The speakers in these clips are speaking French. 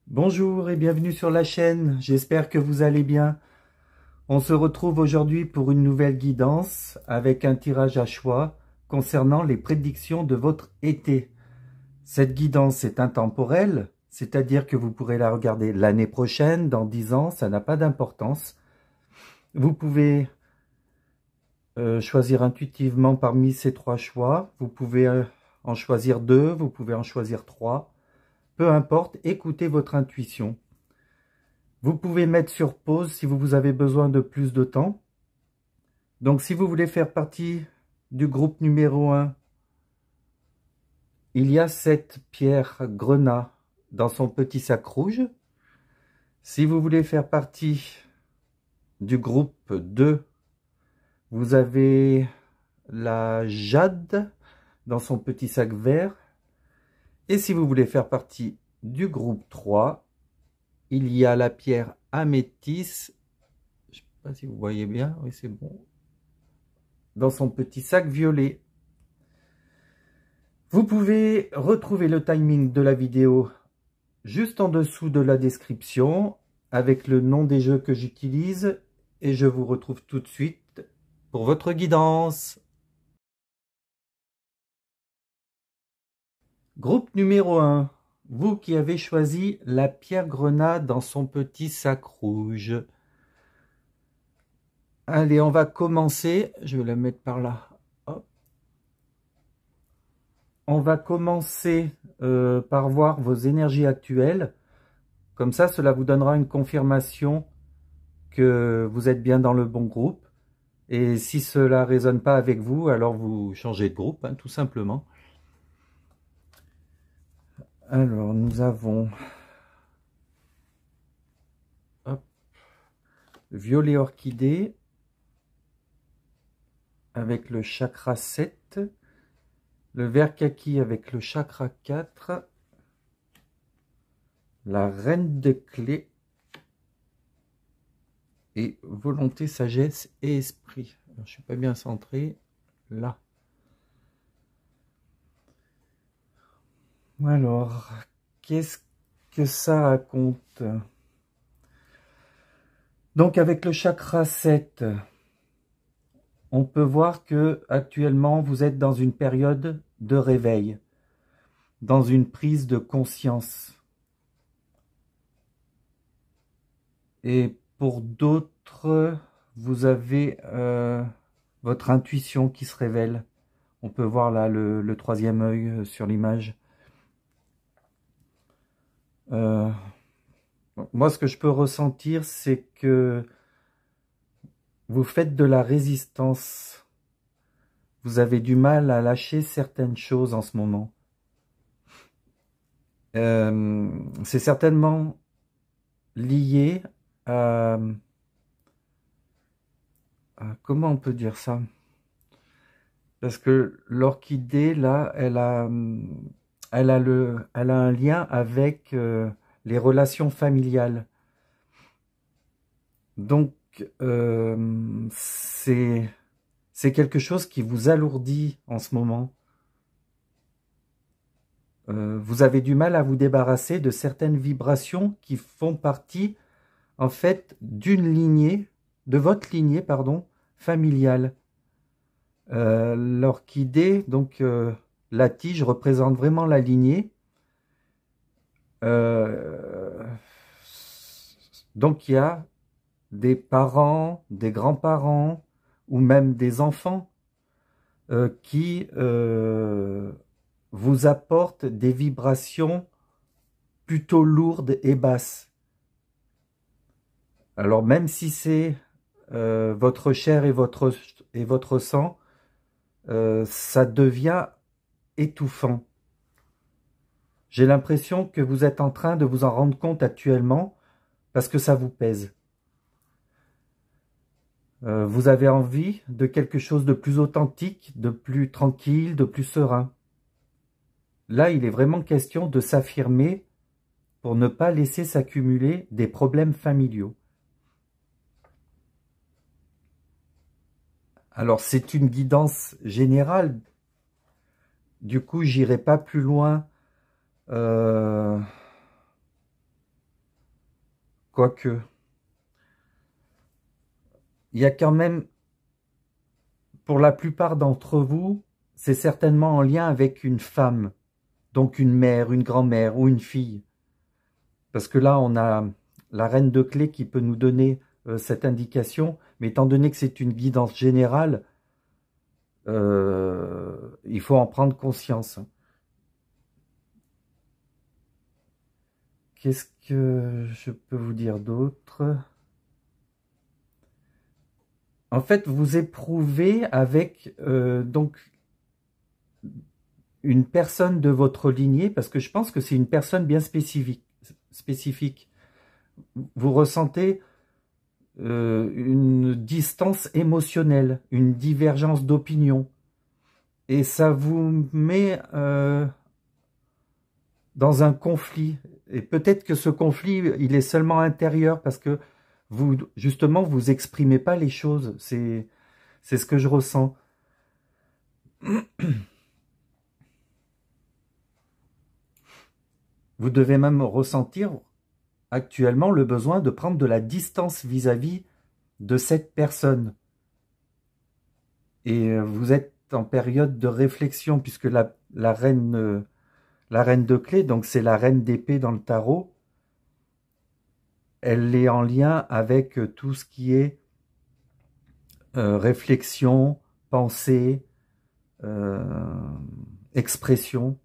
Bonjour et bienvenue sur la chaîne, j'espère que vous allez bien. On se retrouve aujourd'hui pour une nouvelle guidance avec un tirage à choix concernant les prédictions de votre été. Cette guidance est intemporelle, c'est-à-dire que vous pourrez la regarder l'année prochaine, dans 10 ans, ça n'a pas d'importance. Vous pouvez choisir intuitivement parmi ces 3 choix, vous pouvez en choisir 2, vous pouvez en choisir 3. Peu importe, écoutez votre intuition. Vous pouvez mettre sur pause si vous avez besoin de plus de temps. Donc si vous voulez faire partie du groupe numéro 1, il y a cette pierre grenat dans son petit sac rouge. Si vous voulez faire partie du groupe 2, vous avez la jade dans son petit sac vert. Et si vous voulez faire partie du groupe 3, il y a la pierre améthyste, je ne sais pas si vous voyez bien, oui c'est bon, dans son petit sac violet. Vous pouvez retrouver le timing de la vidéo juste en dessous de la description avec le nom des jeux que j'utilise et je vous retrouve tout de suite pour votre guidance. Groupe numéro 1, vous qui avez choisi la pierre grenat dans son petit sac rouge. Allez, on va commencer. Je vais la mettre par là. Hop. On va commencer par voir vos énergies actuelles. Comme ça, cela vous donnera une confirmation que vous êtes bien dans le bon groupe. Et si cela ne résonne pas avec vous, alors vous changez de groupe, hein, tout simplement. Alors, nous avons violet orchidée avec le chakra 7, le vert kaki avec le chakra 4, la reine de clés et volonté, sagesse et esprit. Alors, je suis pas bien centré là. Alors, qu'est-ce que ça raconte? Donc avec le chakra 7, on peut voir que actuellement vous êtes dans une période de réveil, dans une prise de conscience. Et pour d'autres, vous avez votre intuition qui se révèle. On peut voir là le troisième œil sur l'image. Moi, ce que je peux ressentir, c'est que vous faites de la résistance. Vous avez du mal à lâcher certaines choses en ce moment. C'est certainement lié à... Comment on peut dire ça? Parce que l'orchidée, là, elle a un lien avec les relations familiales. Donc, c'est quelque chose qui vous alourdit en ce moment. Vous avez du mal à vous débarrasser de certaines vibrations qui font partie, en fait, d'une lignée, de votre lignée, pardon, familiale. L'orchidée, donc la tige représente vraiment la lignée. Donc il y a des parents, des grands-parents ou même des enfants qui vous apportent des vibrations plutôt lourdes et basses. Alors même si c'est votre chair et votre sang, ça devient étouffant. J'ai l'impression que vous êtes en train de vous en rendre compte actuellement parce que ça vous pèse. Vous avez envie de quelque chose de plus authentique, de plus tranquille, de plus serein. Là, il est vraiment question de s'affirmer pour ne pas laisser s'accumuler des problèmes familiaux. Alors, c'est une guidance générale. Du coup, j'irai pas plus loin. Quoique, il y a quand même, pour la plupart d'entre vous, c'est certainement en lien avec une femme. Donc une mère, une grand-mère ou une fille. Parce que là, on a la reine de clé qui peut nous donner cette indication. Mais étant donné que c'est une guidance générale, il faut en prendre conscience. Qu'est-ce que je peux vous dire d'autre? En fait, vous éprouvez avec donc une personne de votre lignée, parce que je pense que c'est une personne bien spécifique. Vous ressentez une distance émotionnelle, une divergence d'opinion. Et ça vous met dans un conflit. Et peut-être que ce conflit, il est seulement intérieur parce que vous, justement, vous exprimez pas les choses. C'est ce que je ressens. Vous devez même ressentir actuellement le besoin de prendre de la distance vis-à-vis de cette personne. Et vous êtes en période de réflexion puisque la reine de clé, donc c'est la reine d'épée dans le tarot, elle est en lien avec tout ce qui est réflexion, pensée, expression.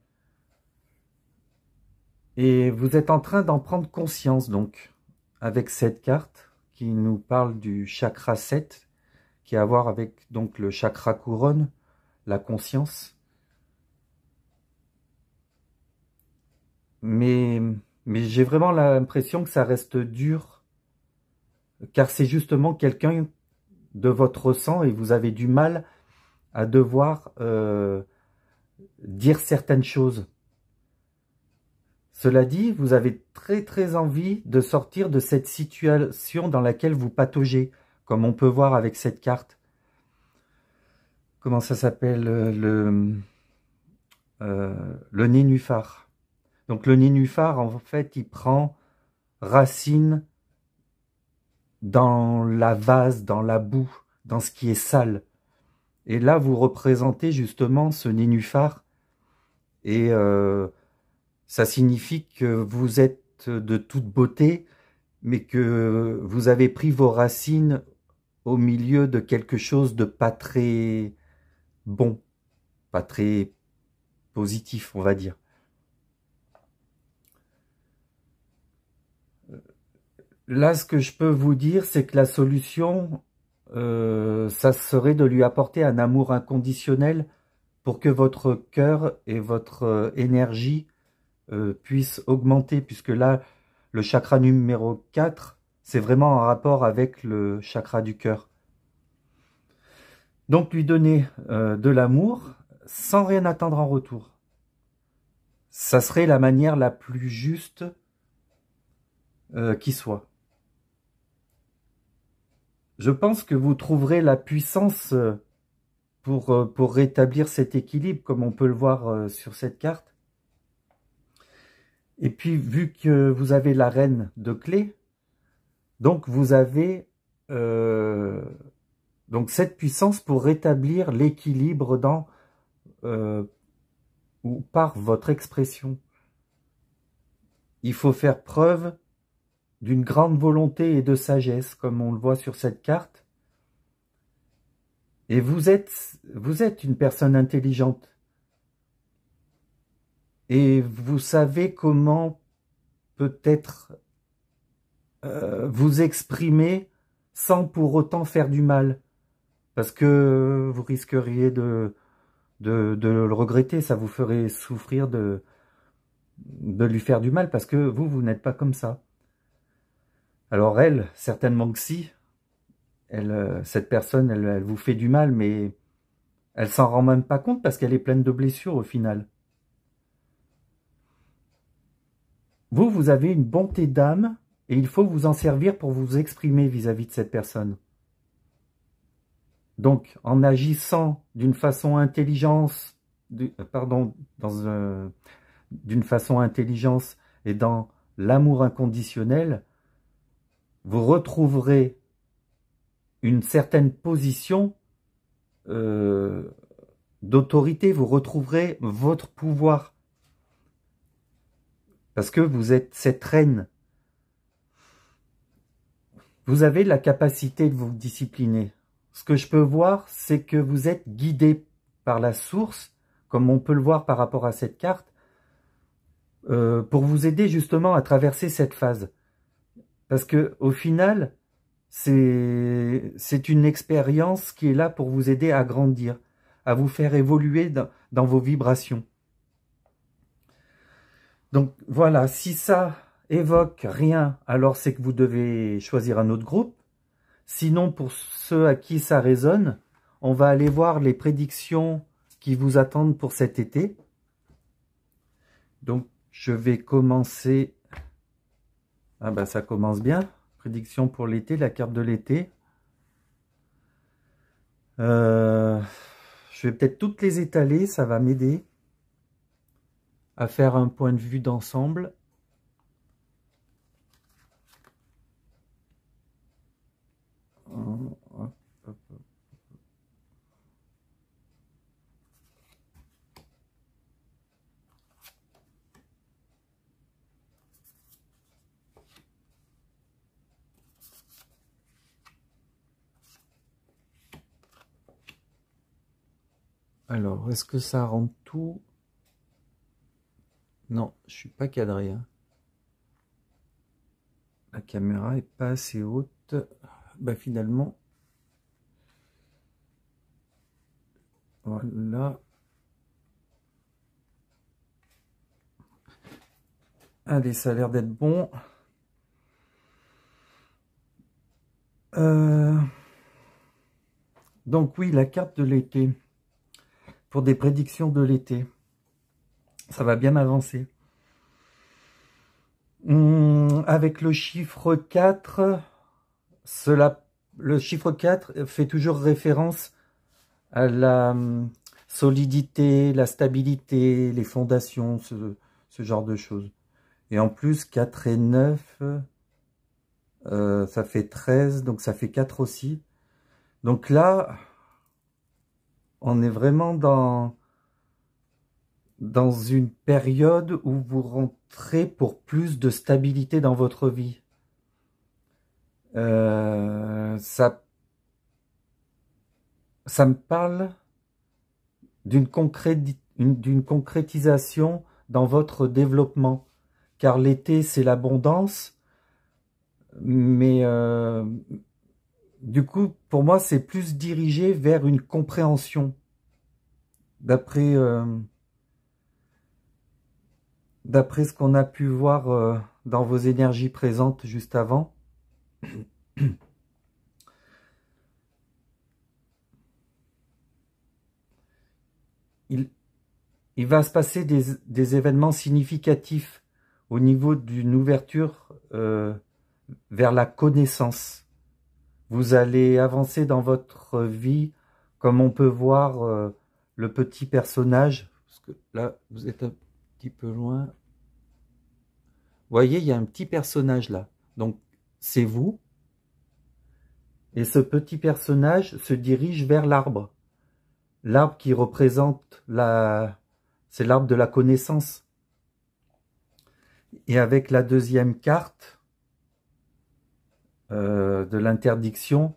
Et vous êtes en train d'en prendre conscience donc avec cette carte qui nous parle du chakra 7, qui a à voir avec donc le chakra couronne, la conscience. Mais j'ai vraiment l'impression que ça reste dur, car c'est justement quelqu'un de votre sang et vous avez du mal à devoir dire certaines choses. Cela dit, vous avez très envie de sortir de cette situation dans laquelle vous pataugez, comme on peut voir avec cette carte. Comment ça s'appelle? Le nénuphar. Donc le nénuphar, en fait, il prend racine dans la vase, dans la boue, dans ce qui est sale. Et là, vous représentez justement ce nénuphar. Et ça signifie que vous êtes de toute beauté, mais que vous avez pris vos racines au milieu de quelque chose de pas très bon, pas très positif, on va dire. Là, ce que je peux vous dire, c'est que la solution, ça serait de lui apporter un amour inconditionnel pour que votre cœur et votre énergie puissent augmenter, puisque là, le chakra numéro 4, c'est vraiment en rapport avec le chakra du cœur. Donc, lui donner de l'amour sans rien attendre en retour. Ça serait la manière la plus juste qui soit. Je pense que vous trouverez la puissance pour rétablir cet équilibre, comme on peut le voir sur cette carte. Et puis, vu que vous avez la reine de clé, donc vous avez donc cette puissance pour rétablir l'équilibre dans ou par votre expression. Il faut faire preuve d'une grande volonté et de sagesse, comme on le voit sur cette carte. Et vous êtes une personne intelligente. Et vous savez comment peut-être vous exprimer sans pour autant faire du mal. Parce que vous risqueriez de le regretter, ça vous ferait souffrir de lui faire du mal, parce que vous n'êtes pas comme ça. Alors elle, certainement que si, cette personne, elle vous fait du mal, mais elle s'en rend même pas compte parce qu'elle est pleine de blessures au final. Vous avez une bonté d'âme et il faut vous en servir pour vous exprimer vis-à-vis de cette personne. Donc, en agissant d'une façon intelligente, d'une façon intelligente et dans l'amour inconditionnel, vous retrouverez une certaine position d'autorité, vous retrouverez votre pouvoir. Parce que vous êtes cette reine. Vous avez la capacité de vous discipliner. Ce que je peux voir, c'est que vous êtes guidé par la source, comme on peut le voir par rapport à cette carte, pour vous aider justement à traverser cette phase. Parce que au final, c'est une expérience qui est là pour vous aider à grandir, à vous faire évoluer dans vos vibrations. Donc voilà, si ça évoque rien, alors c'est que vous devez choisir un autre groupe. Sinon, pour ceux à qui ça résonne, on va aller voir les prédictions qui vous attendent pour cet été. Donc, je vais commencer. Ah ben, ça commence bien. Prédiction pour l'été, la carte de l'été. Je vais peut-être toutes les étaler, ça va m'aider à faire un point de vue d'ensemble. Alors, est-ce que ça rend tout? Non, je suis pas cadré. Hein. La caméra est pas assez haute. Bah finalement, voilà. Allez, ça a l'air d'être bon. Donc oui, la carte de l'été. Pour des prédictions de l'été. Ça va bien avancer. Avec le chiffre 4, le chiffre 4 fait toujours référence à la solidité, la stabilité, les fondations, ce genre de choses. Et en plus, 4 et 9, ça fait 13, donc ça fait 4 aussi. Donc là, on est vraiment dans une période où vous rentrez pour plus de stabilité dans votre vie. Ça me parle d'une concrétisation dans votre développement. Car l'été, c'est l'abondance. Mais du coup, pour moi, c'est plus dirigé vers une compréhension. D'après ce qu'on a pu voir dans vos énergies présentes juste avant. Il va se passer des événements significatifs au niveau d'une ouverture vers la connaissance. Vous allez avancer dans votre vie, comme on peut voir le petit personnage. Parce que là, vous êtes un petit peu loin. Vous voyez, il y a un petit personnage là. Donc, c'est vous. Et ce petit personnage se dirige vers l'arbre. L'arbre qui représente c'est l'arbre de la connaissance. Et avec la deuxième carte de l'interdiction,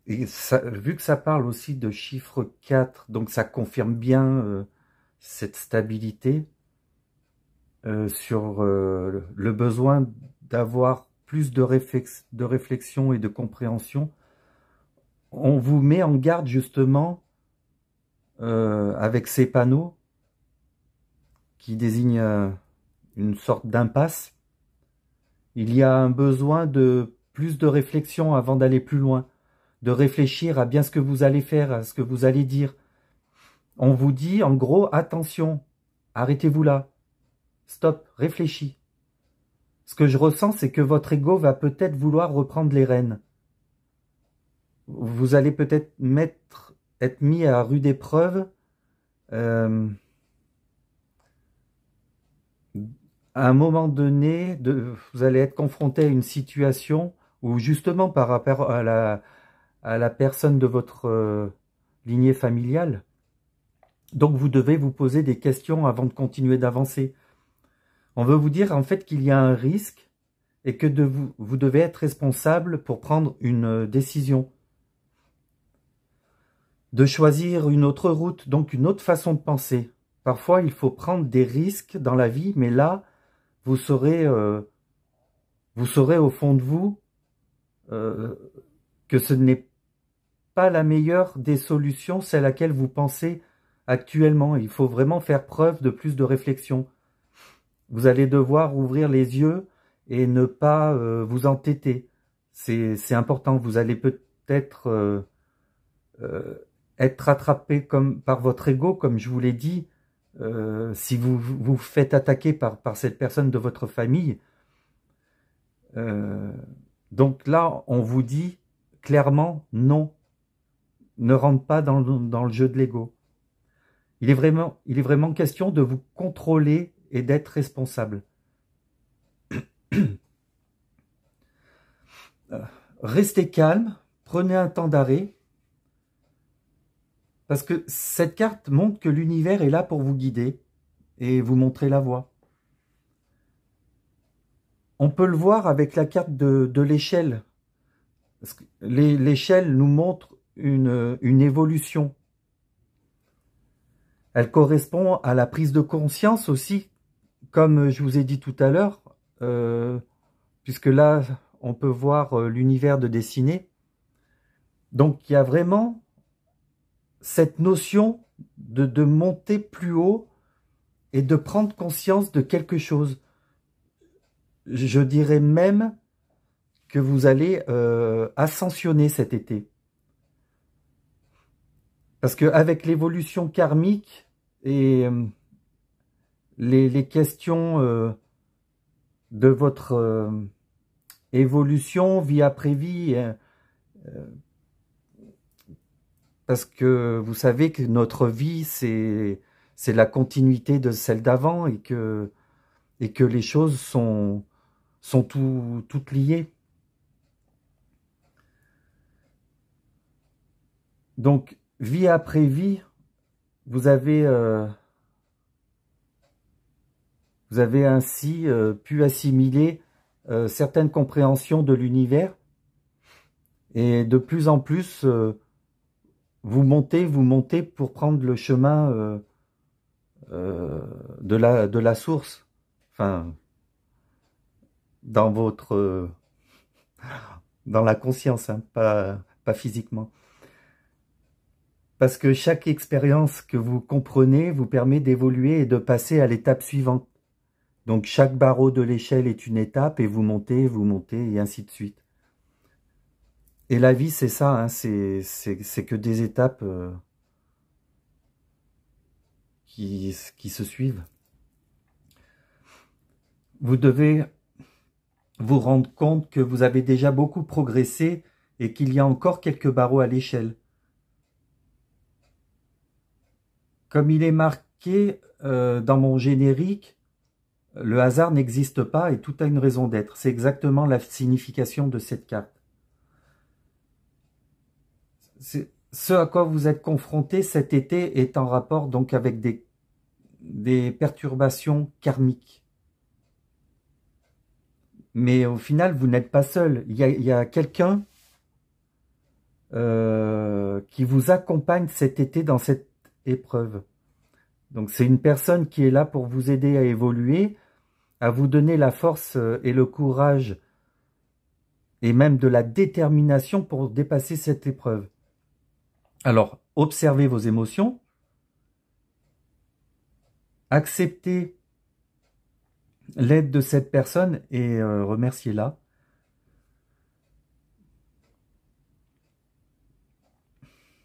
et ça, vu que ça parle aussi de chiffre 4, donc ça confirme bien cette stabilité sur le besoin d'avoir plus de réflexion et de compréhension. On vous met en garde justement avec ces panneaux qui désignent une sorte d'impasse. Il y a un besoin de plus de réflexion avant d'aller plus loin, de réfléchir à bien ce que vous allez faire, à ce que vous allez dire. On vous dit en gros, attention, arrêtez-vous là. stop, réfléchis. Ce que je ressens, c'est que votre ego va peut-être vouloir reprendre les rênes. Vous allez peut-être être mis à rude épreuve à un moment donné, vous allez être confronté à une situation où justement par rapport à la personne de votre lignée familiale, donc vous devez vous poser des questions avant de continuer d'avancer. On veut vous dire en fait qu'il y a un risque et que vous devez être responsable pour prendre une décision. De choisir une autre route, donc une autre façon de penser. Parfois, il faut prendre des risques dans la vie, mais là, vous saurez au fond de vous que ce n'est pas la meilleure des solutions, c'est laquelle vous pensez actuellement. Il faut vraiment faire preuve de plus de réflexion. Vous allez devoir ouvrir les yeux et ne pas vous entêter. C'est important. Vous allez peut-être être rattrapé par votre ego, comme je vous l'ai dit. Si vous vous faites attaquer par cette personne de votre famille. Donc là, on vous dit clairement non. Ne rentre pas dans le jeu de l'ego. Il est vraiment question de vous contrôler et d'être responsable. Restez calme, prenez un temps d'arrêt, parce que cette carte montre que l'univers est là pour vous guider et vous montrer la voie. On peut le voir avec la carte de l'échelle. L'échelle nous montre une évolution. Elle correspond à la prise de conscience aussi, comme je vous ai dit tout à l'heure, puisque là, on peut voir l'univers de dessiner. Donc, il y a vraiment cette notion de monter plus haut et de prendre conscience de quelque chose. Je dirais même que vous allez ascensionner cet été. Parce qu'avec l'évolution karmique et les questions de votre évolution, vie après vie, parce que vous savez que notre vie, c'est la continuité de celle d'avant et que les choses sont toutes liées. Donc, vie après vie, vous avez ainsi pu assimiler certaines compréhensions de l'univers et de plus en plus, vous montez pour prendre le chemin de la source, enfin, dans la conscience, hein, pas physiquement. Parce que chaque expérience que vous comprenez vous permet d'évoluer et de passer à l'étape suivante. Donc chaque barreau de l'échelle est une étape et vous montez et ainsi de suite. Et la vie, c'est ça, hein, c'est que des étapes qui se suivent. Vous devez vous rendre compte que vous avez déjà beaucoup progressé et qu'il y a encore quelques barreaux à l'échelle. Comme il est marqué dans mon générique, le hasard n'existe pas et tout a une raison d'être. C'est exactement la signification de cette carte. Ce à quoi vous êtes confronté cet été est en rapport donc avec des perturbations karmiques. Mais au final, vous n'êtes pas seul. Il y a quelqu'un qui vous accompagne cet été dans cette épreuve. Donc c'est une personne qui est là pour vous aider à évoluer, à vous donner la force et le courage et même de la détermination pour dépasser cette épreuve. Alors, observez vos émotions, acceptez l'aide de cette personne et remerciez-la.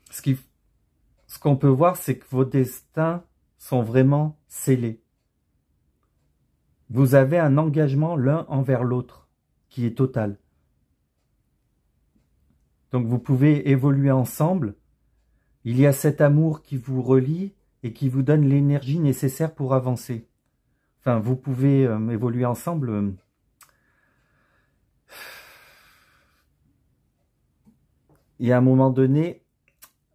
Ce qu'on peut voir, c'est que vos destins sont vraiment scellés. vous avez un engagement l'un envers l'autre qui est total. Donc vous pouvez évoluer ensemble. Il y a cet amour qui vous relie et qui vous donne l'énergie nécessaire pour avancer. Enfin, vous pouvez évoluer ensemble. Et à un moment donné,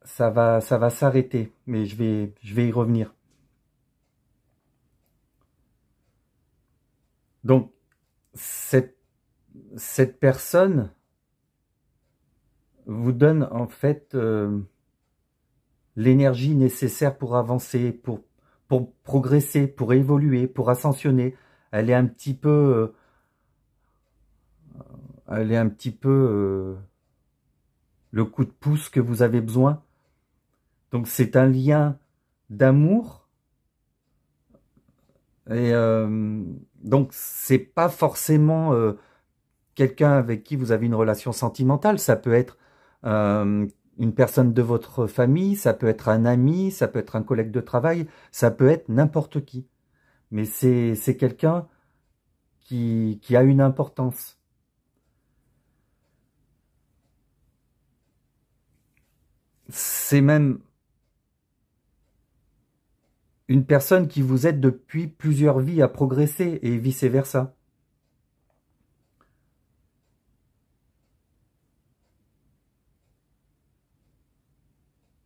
ça va s'arrêter. Mais je vais y revenir. Donc, cette personne vous donne en fait l'énergie nécessaire pour avancer, pour progresser, pour évoluer, pour ascensionner. Elle est un petit peu le coup de pouce que vous avez besoin. Donc c'est un lien d'amour. Et donc c'est pas forcément quelqu'un avec qui vous avez une relation sentimentale. Ça peut être une personne de votre famille, ça peut être un ami, ça peut être un collègue de travail, ça peut être n'importe qui. Mais c'est quelqu'un qui a une importance. C'est même une personne qui vous aide depuis plusieurs vies à progresser et vice-versa.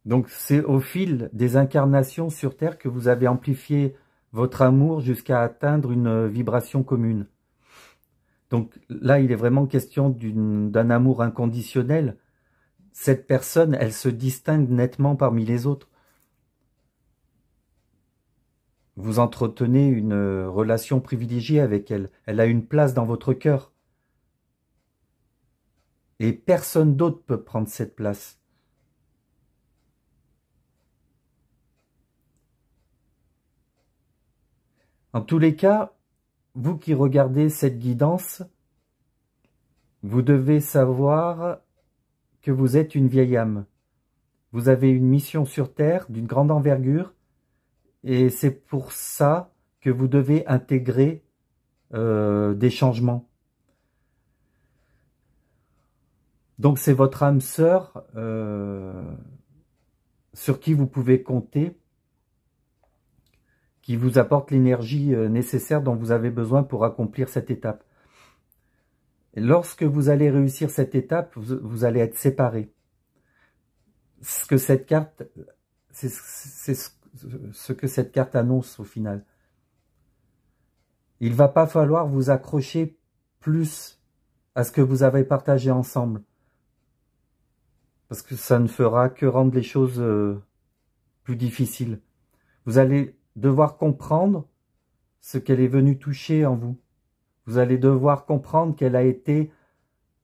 Donc c'est au fil des incarnations sur Terre que vous avez amplifié votre amour jusqu'à atteindre une vibration commune. Donc là, il est vraiment question d'un amour inconditionnel. Cette personne, elle se distingue nettement parmi les autres. Vous entretenez une relation privilégiée avec elle. Elle a une place dans votre cœur. Et personne d'autre peut prendre cette place. En tous les cas, vous qui regardez cette guidance, vous devez savoir que vous êtes une vieille âme. Vous avez une mission sur Terre d'une grande envergure et c'est pour ça que vous devez intégrer des changements. Donc c'est votre âme sœur sur qui vous pouvez compter, qui vous apporte l'énergie nécessaire dont vous avez besoin pour accomplir cette étape. Et lorsque vous allez réussir cette étape, vous allez être séparés. Ce que cette carte, c'est ce que cette carte annonce au final. Il ne va pas falloir vous accrocher plus à ce que vous avez partagé ensemble. Parce que ça ne fera que rendre les choses plus difficiles. Vous allez devoir comprendre ce qu'elle est venue toucher en vous. Vous allez devoir comprendre quel a été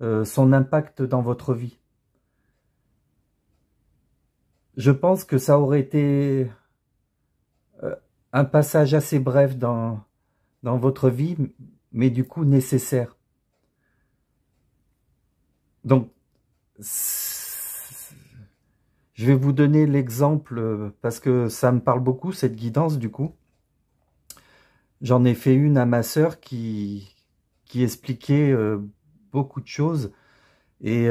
son impact dans votre vie. Je pense que ça aurait été un passage assez bref dans votre vie, mais du coup nécessaire. Donc, je vais vous donner l'exemple parce que ça me parle beaucoup, cette guidance du coup. J'en ai fait une à ma sœur qui expliquait beaucoup de choses et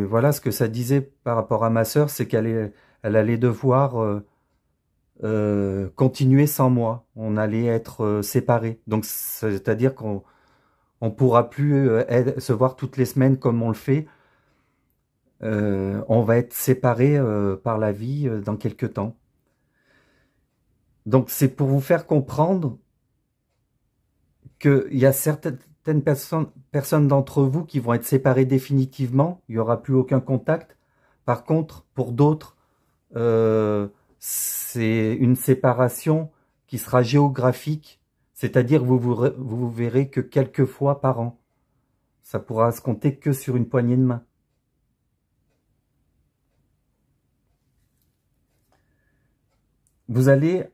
voilà ce que ça disait par rapport à ma sœur, c'est qu'elle allait devoir continuer sans moi. On allait être séparés. Donc c'est-à-dire qu'on pourra plus se voir toutes les semaines comme on le fait. On va être séparés par la vie dans quelques temps. Donc c'est pour vous faire comprendre qu'il y a certaines personnes d'entre vous qui vont être séparées définitivement, il n'y aura plus aucun contact. Par contre, pour d'autres, c'est une séparation qui sera géographique, c'est-à-dire vous verrez que quelques fois par an. Ça pourra se compter que sur une poignée de main. Vous allez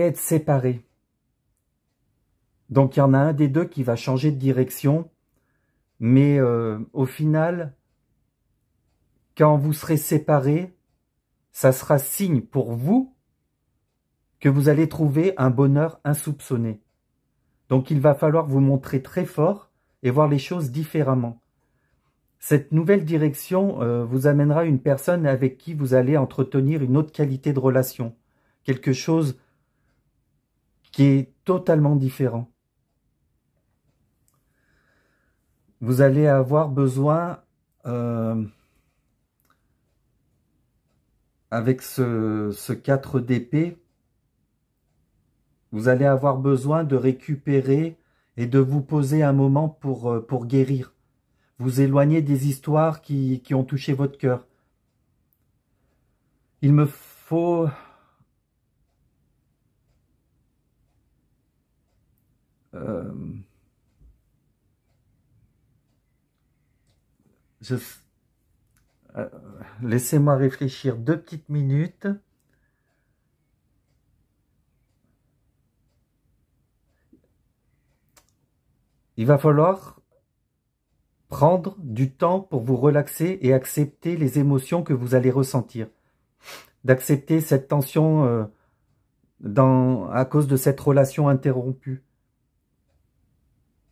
être séparés. Donc il y en a un des deux qui va changer de direction, mais au final, quand vous serez séparés, ça sera signe pour vous que vous allez trouver un bonheur insoupçonné. Donc il va falloir vous montrer très fort et voir les choses différemment. Cette nouvelle direction vous amènera une personne avec qui vous allez entretenir une autre qualité de relation. Quelque chose qui est totalement différent. Vous allez avoir besoin, avec ce 4 d'épée, vous allez avoir besoin de récupérer et de vous poser un moment pour guérir. Vous éloigner des histoires qui ont touché votre cœur. Il me faut... laissez-moi réfléchir 2 petites minutes. Il va falloir prendre du temps pour vous relaxer et accepter les émotions que vous allez ressentir. D'accepter cette tension à cause de cette relation interrompue.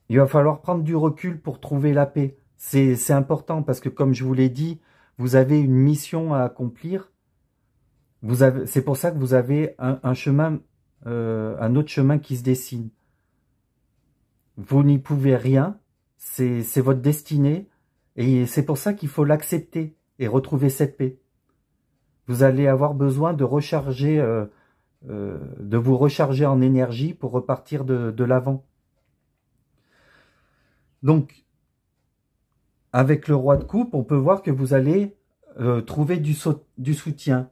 Il va falloir prendre du recul pour trouver la paix. C'est important parce que, comme je vous l'ai dit, vous avez une mission à accomplir. C'est pour ça que vous avez un chemin, un autre chemin qui se dessine. Vous n'y pouvez rien, c'est votre destinée, et c'est pour ça qu'il faut l'accepter et retrouver cette paix. Vous allez avoir besoin de recharger, de vous recharger en énergie pour repartir de l'avant. Donc, avec le roi de coupe, on peut voir que vous allez trouver du soutien.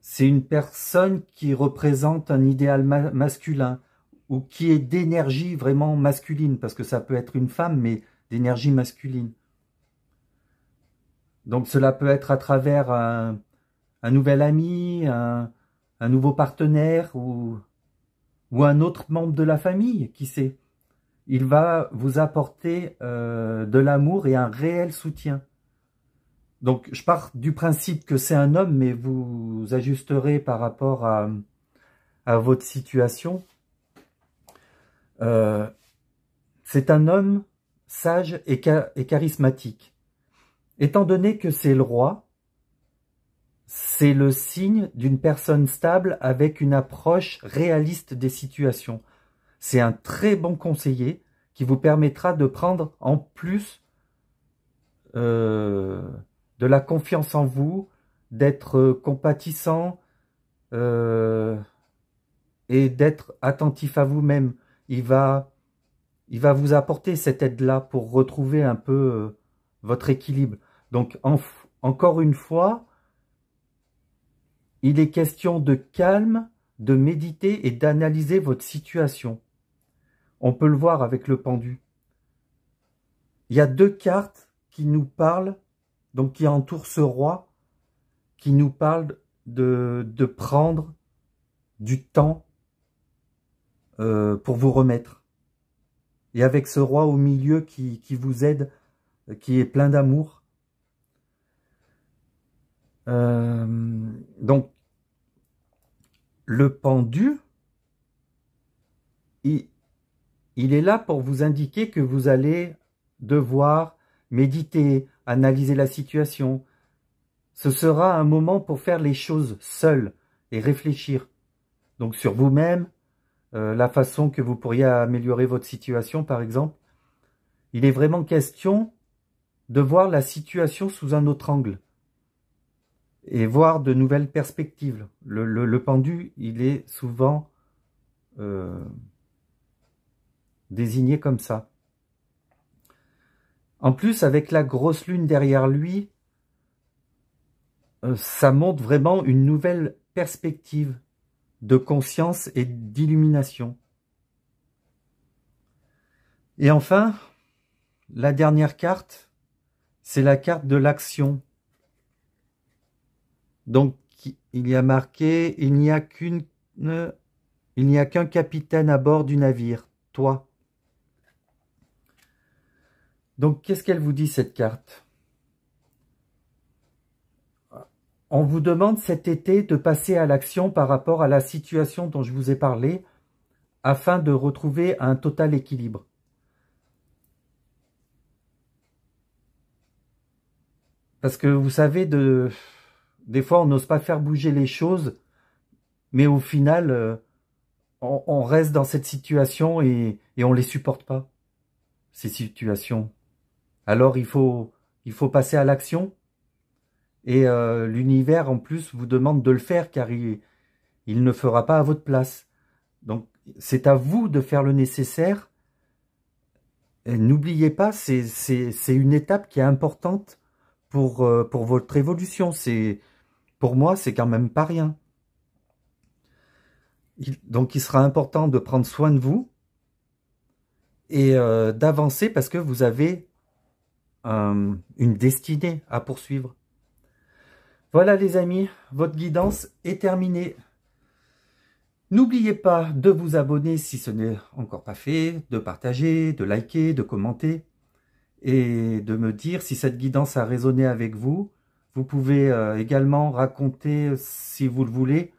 C'est une personne qui représente un idéal masculin, ou qui est d'énergie vraiment masculine, parce que ça peut être une femme, mais d'énergie masculine. Donc cela peut être à travers un nouvel ami, un nouveau partenaire, ou un autre membre de la famille, qui sait. Il va vous apporter de l'amour et un réel soutien. Donc je pars du principe que c'est un homme, mais vous ajusterez par rapport à votre situation. C'est un homme sage et charismatique. Étant donné que c'est le roi, c'est le signe d'une personne stable avec une approche réaliste des situations. C'est un très bon conseiller qui vous permettra de prendre en plus de la confiance en vous, d'être compatissant et d'être attentif à vous-même. Il va vous apporter cette aide-là pour retrouver un peu votre équilibre. Donc, encore une fois, il est question de calme, de méditer et d'analyser votre situation. On peut le voir avec le pendu. Il y a 2 cartes qui nous parlent, donc qui entourent ce roi, qui nous parlent de prendre du temps pour vous remettre. Et avec ce roi au milieu qui vous aide, qui est plein d'amour. Donc, le pendu, il est là pour vous indiquer que vous allez devoir méditer, analyser la situation. Ce sera un moment pour faire les choses seul et réfléchir. Donc sur vous-même, la façon que vous pourriez améliorer votre situation, par exemple. Il est vraiment question de voir la situation sous un autre angle et voir de nouvelles perspectives. Le pendu, il est souvent désigné comme ça. En plus, avec la grosse lune derrière lui, ça montre vraiment une nouvelle perspective de conscience et d'illumination. Et enfin, la dernière carte, c'est la carte de l'action. Donc, il y a marqué, il n'y a qu'un capitaine à bord du navire, toi. Donc, qu'est-ce qu'elle vous dit, cette carte? On vous demande cet été de passer à l'action par rapport à la situation dont je vous ai parlé, afin de retrouver un total équilibre. Parce que vous savez, des fois on n'ose pas faire bouger les choses, mais au final, on reste dans cette situation et on ne les supporte pas, ces situations. Alors il faut passer à l'action, et l'univers en plus vous demande de le faire, car il ne fera pas à votre place. Donc c'est à vous de faire le nécessaire. N'oubliez pas, c'est une étape qui est importante pour votre évolution. Pour moi, c'est quand même pas rien. Donc il sera important de prendre soin de vous et d'avancer, parce que vous avez une destinée à poursuivre. Voilà les amis, votre guidance est terminée. N'oubliez pas de vous abonner si ce n'est encore pas fait, de partager, de liker, de commenter et de me dire si cette guidance a résonné avec vous. Vous pouvez également raconter, si vous le voulez,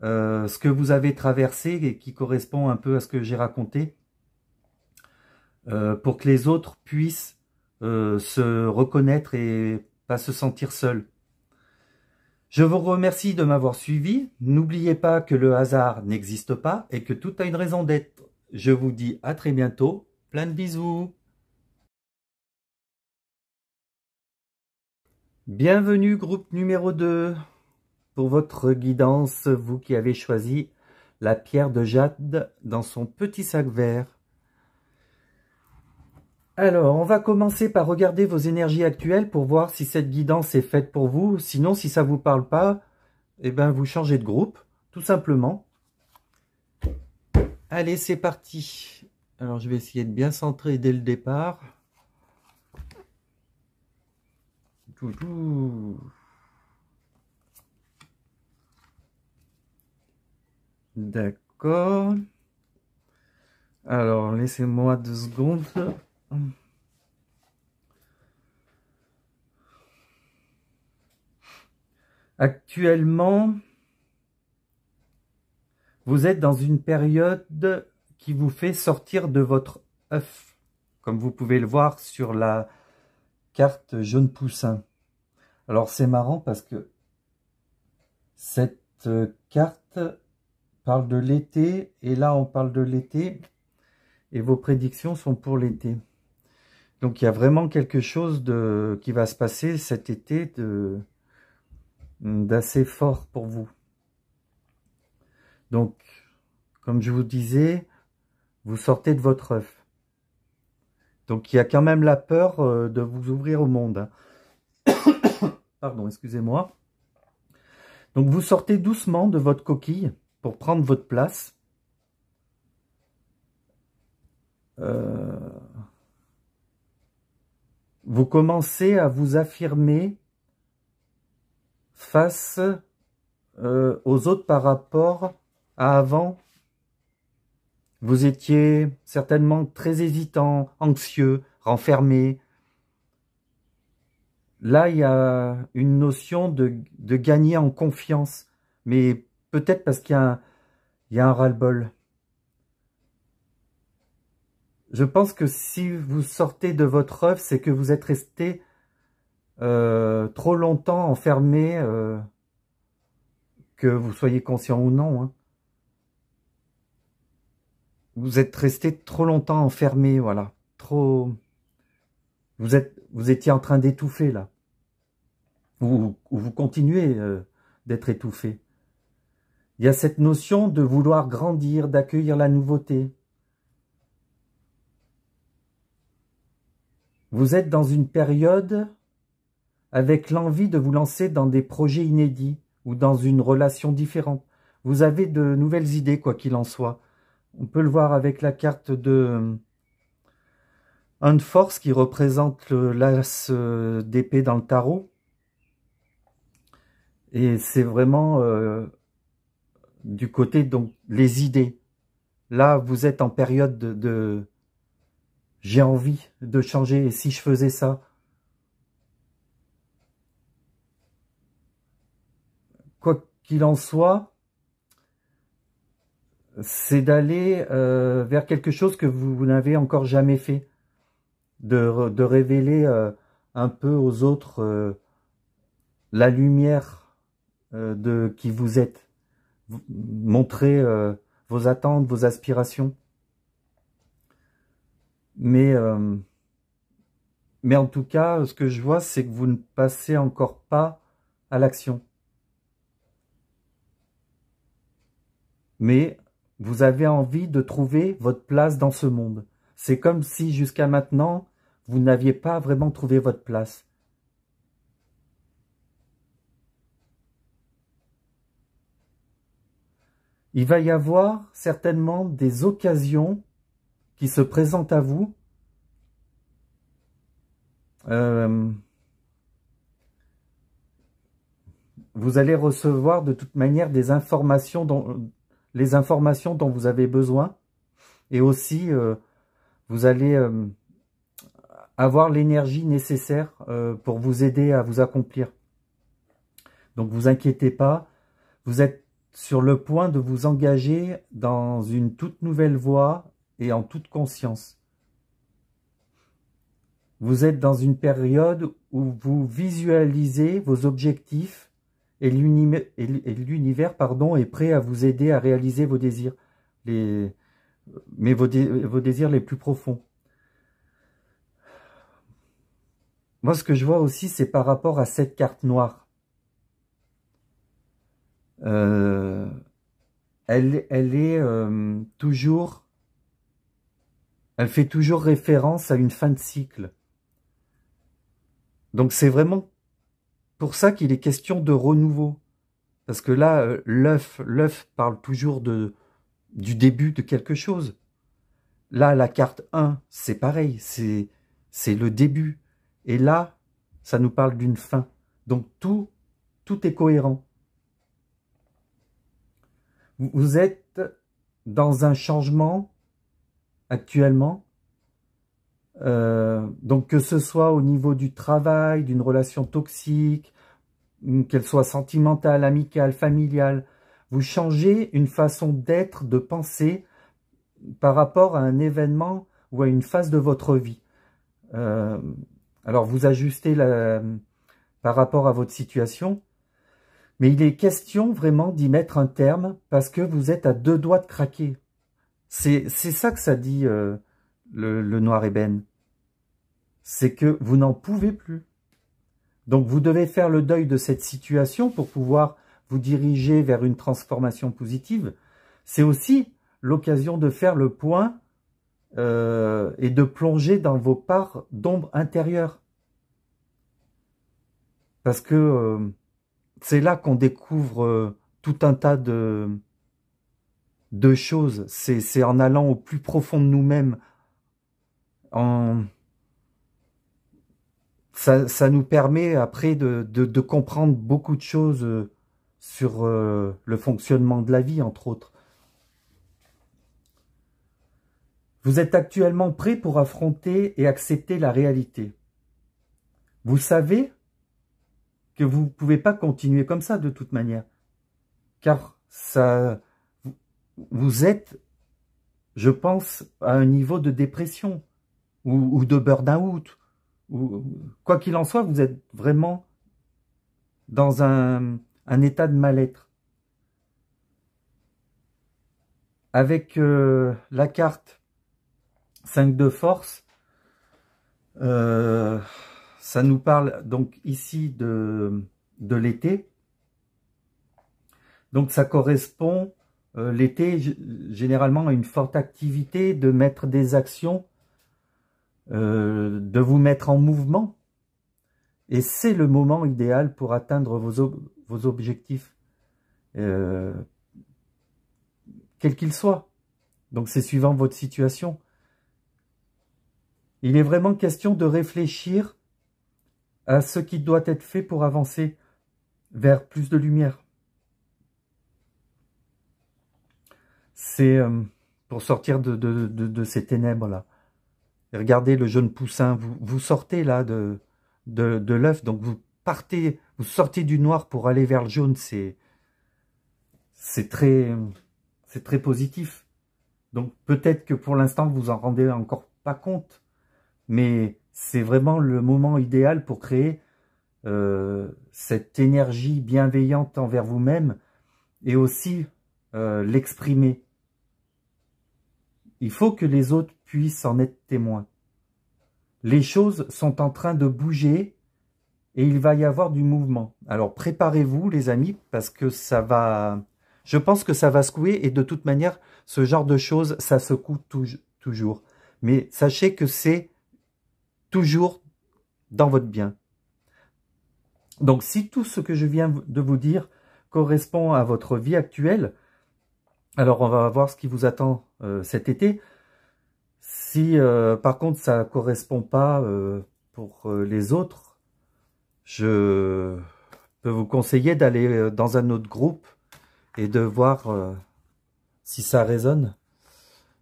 ce que vous avez traversé et qui correspond un peu à ce que j'ai raconté, pour que les autres puissent se reconnaître et pas se sentir seuls. Je vous remercie de m'avoir suivi. N'oubliez pas que le hasard n'existe pas et que tout a une raison d'être. Je vous dis à très bientôt. Plein de bisous. Bienvenue groupe numéro 2. Pour votre guidance, vous qui avez choisi la pierre de jade dans son petit sac vert. Alors, on va commencer par regarder vos énergies actuelles pour voir si cette guidance est faite pour vous. Sinon, si ça ne vous parle pas, eh ben, vous changez de groupe, tout simplement. Allez, c'est parti. Alors, je vais essayer de bien centrer dès le départ. D'accord. Alors, laissez-moi 2 secondes. Actuellement, vous êtes dans une période qui vous fait sortir de votre œuf, comme vous pouvez le voir sur la carte jaune poussin. Alors c'est marrant parce que cette carte parle de l'été, et là on parle de l'été, et vos prédictions sont pour l'été. Donc il y a vraiment quelque chose qui va se passer cet été d'assez fort pour vous. Donc, comme je vous disais, vous sortez de votre œuf. Donc il y a quand même la peur de vous ouvrir au monde. Pardon, excusez-moi. Donc vous sortez doucement de votre coquille pour prendre votre place. Vous commencez à vous affirmer face aux autres par rapport à avant. Vous étiez certainement très hésitant, anxieux, renfermé. Là, il y a une notion de gagner en confiance, mais peut-être parce qu'il y a un ras-le-bol. Je pense que si vous sortez de votre œuf, c'est que vous êtes resté trop longtemps enfermé, que vous soyez conscient ou non. Hein. Vous êtes resté trop longtemps enfermé, voilà. Trop. Vous étiez en train d'étouffer là. Ou vous continuez d'être étouffé. Il y a cette notion de vouloir grandir, d'accueillir la nouveauté. Vous êtes dans une période avec l'envie de vous lancer dans des projets inédits ou dans une relation différente. Vous avez de nouvelles idées, quoi qu'il en soit. On peut le voir avec la carte de Une Force qui représente l'as d'épée dans le tarot. Et c'est vraiment du côté, donc, les idées. Là, vous êtes en période de j'ai envie de changer, et si je faisais ça? quoi qu'il en soit, c'est d'aller vers quelque chose que vous n'avez encore jamais fait, de révéler un peu aux autres la lumière de qui vous êtes, montrer vos attentes, vos aspirations. Mais en tout cas, ce que je vois, c'est que vous ne passez encore pas à l'action. Mais vous avez envie de trouver votre place dans ce monde. C'est comme si jusqu'à maintenant, vous n'aviez pas vraiment trouvé votre place. Il va y avoir certainement des occasions qui se présentent à vous. Vous allez recevoir de toute manière des informations les informations dont vous avez besoin. Et aussi, vous allez avoir l'énergie nécessaire pour vous aider à vous accomplir. Donc, vous inquiétez pas. Vous êtes sur le point de vous engager dans une toute nouvelle voie et en toute conscience. Vous êtes dans une période où vous visualisez vos objectifs et l'univers est prêt à vous aider à réaliser vos désirs, vos désirs les plus profonds. Moi, ce que je vois aussi, c'est par rapport à cette carte noire. Elle fait toujours référence à une fin de cycle. Donc c'est vraiment pour ça qu'il est question de renouveau. Parce que là, l'œuf parle toujours du début de quelque chose. Là, la carte 1, c'est pareil, c'est le début. Et là, ça nous parle d'une fin. Donc tout est cohérent. Vous êtes dans un changement actuellement. Donc que ce soit au niveau du travail, d'une relation toxique, qu'elle soit sentimentale, amicale, familiale, vous changez une façon d'être, de penser par rapport à un événement ou à une phase de votre vie. Alors vous ajustez par rapport à votre situation, mais il est question vraiment d'y mettre un terme parce que vous êtes à 2 doigts de craquer. C'est ça que ça dit le noir ébène. C'est que vous n'en pouvez plus. Donc vous devez faire le deuil de cette situation pour pouvoir vous diriger vers une transformation positive. C'est aussi l'occasion de faire le point et de plonger dans vos parts d'ombre intérieure. Parce que c'est là qu'on découvre tout un tas de choses. C'est en allant au plus profond de nous-mêmes. Ça nous permet après de comprendre beaucoup de choses sur le fonctionnement de la vie, entre autres. Vous êtes actuellement prêt pour affronter et accepter la réalité. Vous savez que vous ne pouvez pas continuer comme ça de toute manière. Car vous êtes, je pense, à un niveau de dépression ou de burn-out. Quoi qu'il en soit, vous êtes vraiment dans un état de mal-être. Avec la carte 5 de force, ça nous parle donc ici de l'été. Donc ça correspond, l'été, généralement à une forte activité, de mettre des actions, de vous mettre en mouvement. Et c'est le moment idéal pour atteindre vos objectifs, quels qu'ils soient. Donc c'est suivant votre situation. Il est vraiment question de réfléchir à ce qui doit être fait pour avancer vers plus de lumière. C'est pour sortir de ces ténèbres-là. Regardez le jeune poussin, vous sortez là de l'œuf, donc vous sortez du noir pour aller vers le jaune, c'est c'est très positif. Donc peut-être que pour l'instant, vous en rendez encore pas compte, mais c'est vraiment le moment idéal pour créer cette énergie bienveillante envers vous-même et aussi l'exprimer. Il faut que les autres puissent en être témoins. Les choses sont en train de bouger et il va y avoir du mouvement. Alors préparez-vous les amis, parce que ça va... Je pense que ça va secouer et de toute manière, ce genre de choses, ça secoue toujours. Mais sachez que c'est toujours dans votre bien. Donc si tout ce que je viens de vous dire correspond à votre vie actuelle, alors on va voir ce qui vous attend cet été. Si par contre ça ne correspond pas pour les autres, je peux vous conseiller d'aller dans un autre groupe et de voir si ça résonne.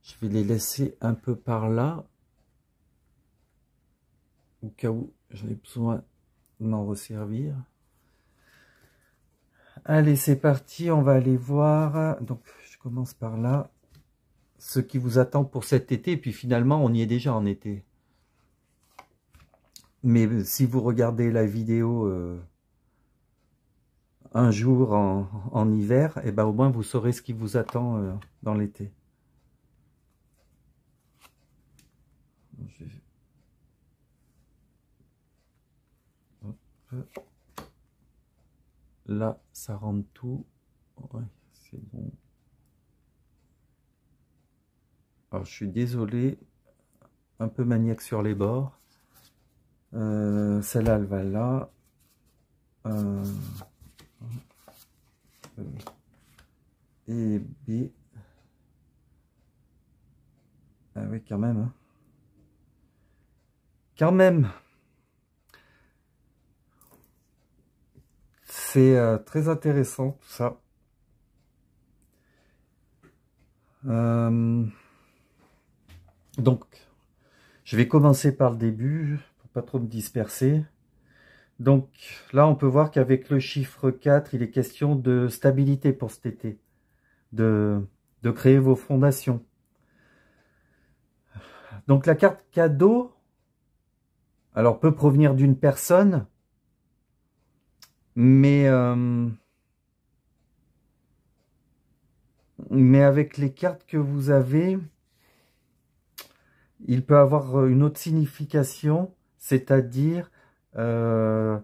Je vais les laisser un peu par là, au cas où j'en ai besoin de m'en resservir. Allez, c'est parti, on va aller voir. Donc, je commence par là. Ce qui vous attend pour cet été, et puis finalement, on y est déjà en été. Mais si vous regardez la vidéo un jour en hiver, et ben au moins vous saurez ce qui vous attend dans l'été. Là, ça rentre tout. Ouais, c'est bon. Alors, je suis désolé, un peu maniaque sur les bords. Celle-là, elle va là. Et B. Ah oui, quand même. Hein. Quand même. C'est très intéressant tout ça. Donc, je vais commencer par le début, pour pas trop me disperser. Donc, là, on peut voir qu'avec le chiffre 4, il est question de stabilité pour cet été. De créer vos fondations. Donc, la carte cadeau, alors, peut provenir d'une personne, mais avec les cartes que vous avez, il peut avoir une autre signification, c'est-à-dire que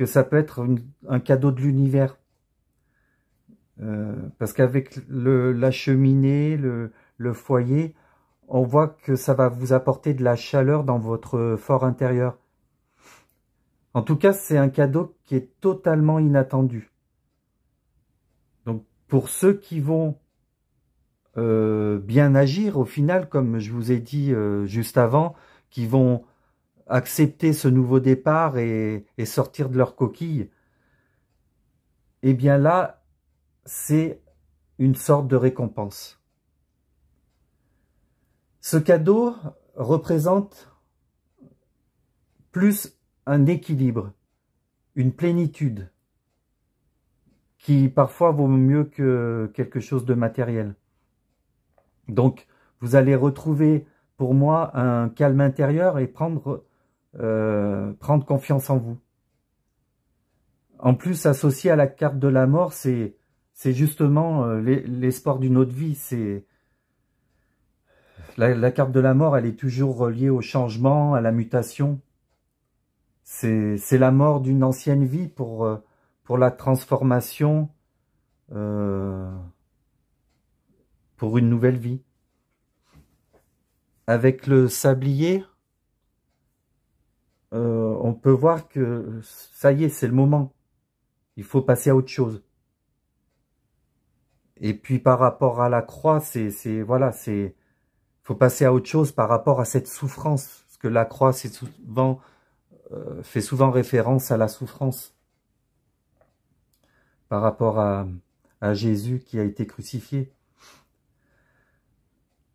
ça peut être un cadeau de l'univers. Parce qu'avec la cheminée, le foyer, on voit que ça va vous apporter de la chaleur dans votre fort intérieur. En tout cas, c'est un cadeau qui est totalement inattendu. Donc, pour ceux qui vont bien agir, au final, comme je vous ai dit juste avant, qui vont accepter ce nouveau départ et sortir de leur coquille, eh bien là, c'est une sorte de récompense. Ce cadeau représente plus un équilibre, une plénitude, qui parfois vaut mieux que quelque chose de matériel. Donc, vous allez retrouver, pour moi, un calme intérieur et prendre confiance en vous. En plus, associé à la carte de la mort, c'est justement l'espoir d'une autre vie. C'est la carte de la mort, elle est toujours reliée au changement, à la mutation. C'est la mort d'une ancienne vie pour la transformation, pour une nouvelle vie. Avec le sablier, on peut voir que ça y est, c'est le moment. Il faut passer à autre chose. Et puis par rapport à la croix, voilà, faut passer à autre chose par rapport à cette souffrance, parce que la croix, c'est souvent fait souvent référence à la souffrance par rapport à Jésus qui a été crucifié.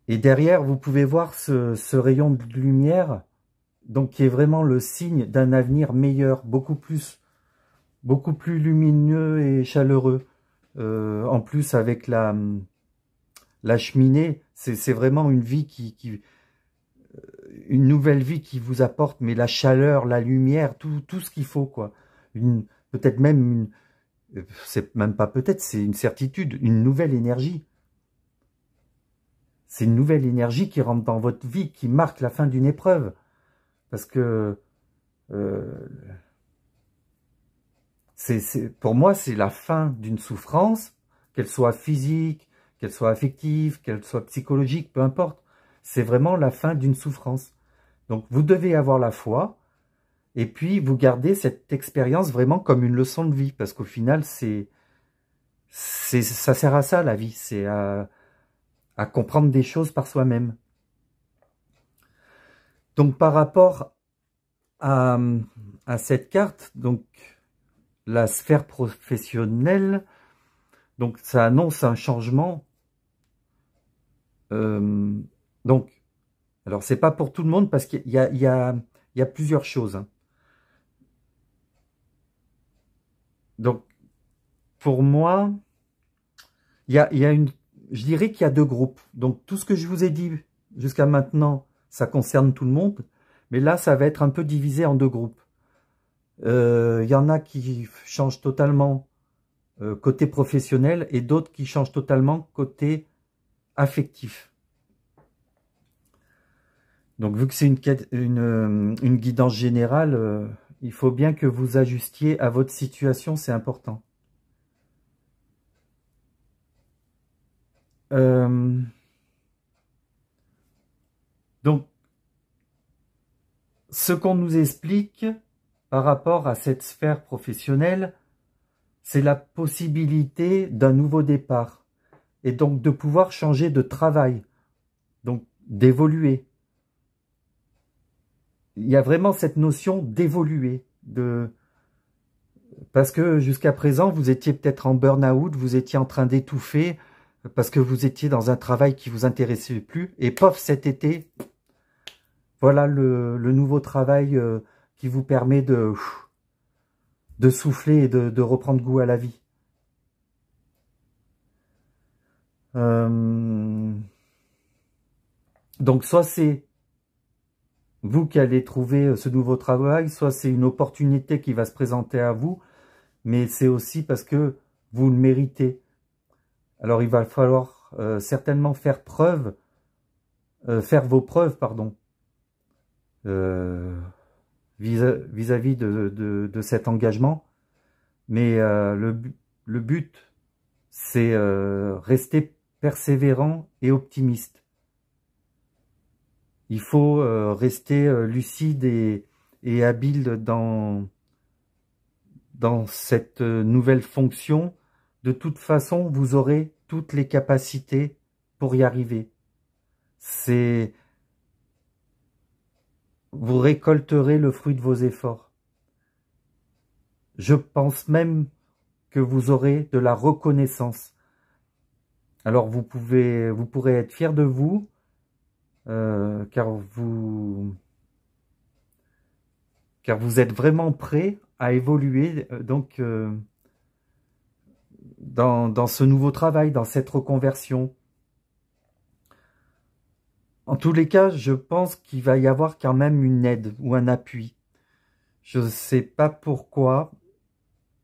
Et derrière, vous pouvez voir ce rayon de lumière, donc qui est vraiment le signe d'un avenir meilleur, beaucoup plus lumineux et chaleureux. En plus, avec la cheminée, c'est vraiment une vie une nouvelle vie qui vous apporte, mais la chaleur, la lumière, tout ce qu'il faut, quoi. Peut-être même c'est même pas peut-être, c'est une certitude, une nouvelle énergie. C'est une nouvelle énergie qui rentre dans votre vie, qui marque la fin d'une épreuve. Parce que pour moi, c'est la fin d'une souffrance, qu'elle soit physique, qu'elle soit affective, qu'elle soit psychologique, peu importe. C'est vraiment la fin d'une souffrance. Donc, vous devez avoir la foi, et puis vous gardez cette expérience vraiment comme une leçon de vie, parce qu'au final, ça sert à ça, la vie, c'est à comprendre des choses par soi-même. Donc, par rapport à cette carte, donc la sphère professionnelle, donc ça annonce un changement. Donc, alors c'est pas pour tout le monde parce qu'il y a plusieurs choses, hein. Donc, pour moi, je dirais qu'il y a deux groupes. Donc, tout ce que je vous ai dit jusqu'à maintenant, ça concerne tout le monde. Mais là, ça va être un peu divisé en deux groupes. Il y en a qui changent totalement côté professionnel et d'autres qui changent totalement côté affectif. Donc, vu que c'est une guidance générale, il faut bien que vous ajustiez à votre situation, c'est important. Donc, ce qu'on nous explique par rapport à cette sphère professionnelle, c'est la possibilité d'un nouveau départ et donc de pouvoir changer de travail, donc d'évoluer. Il y a vraiment cette notion d'évoluer, parce que jusqu'à présent, vous étiez peut-être en burn-out, vous étiez en train d'étouffer, parce que vous étiez dans un travail qui vous intéressait plus, et pof, cet été, voilà le nouveau travail qui vous permet de souffler et de reprendre goût à la vie. Donc soit c'est vous qui allez trouver ce nouveau travail, soit c'est une opportunité qui va se présenter à vous, mais c'est aussi parce que vous le méritez. Alors il va falloir certainement faire vos preuves, pardon, vis-à-vis de cet engagement. Mais le but, c'est rester persévérant et optimiste. Il faut rester lucide et habile dans cette nouvelle fonction. De toute façon, vous aurez toutes les capacités pour y arriver. Vous récolterez le fruit de vos efforts. Je pense même que vous aurez de la reconnaissance. Alors vous pourrez être fier de vous, car vous êtes vraiment prêt à évoluer donc dans ce nouveau travail, dans cette reconversion. En tous les cas, je pense qu'il va y avoir quand même une aide ou un appui. Je ne sais pas pourquoi.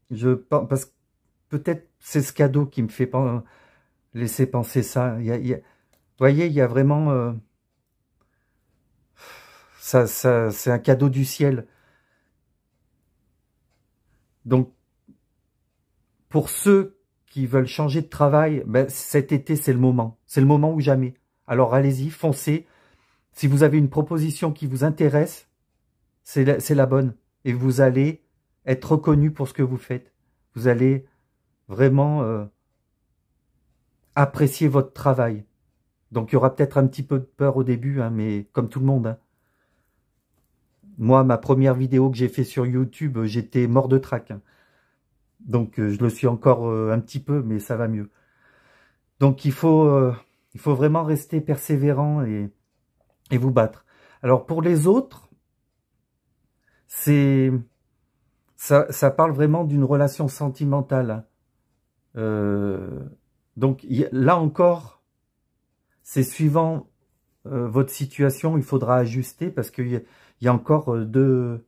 Parce que peut-être c'est ce cadeau qui me fait laisser penser ça. Vous voyez, il y a vraiment... c'est un cadeau du ciel. Donc, pour ceux qui veulent changer de travail, ben, cet été, c'est le moment. C'est le moment ou jamais. Alors, allez-y, foncez. Si vous avez une proposition qui vous intéresse, c'est la bonne. Et vous allez être reconnu pour ce que vous faites. Vous allez vraiment apprécier votre travail. Donc, il y aura peut-être un petit peu de peur au début, hein, mais comme tout le monde. Hein. Moi, ma première vidéo que j'ai fait sur YouTube, j'étais mort de trac. Hein. Donc, je le suis encore un petit peu, mais ça va mieux. Donc, il faut vraiment rester persévérant et vous battre. Alors, pour les autres, ça parle vraiment d'une relation sentimentale. Hein. Donc là encore, c'est suivant votre situation, il faudra ajuster parce qu'il y a encore deux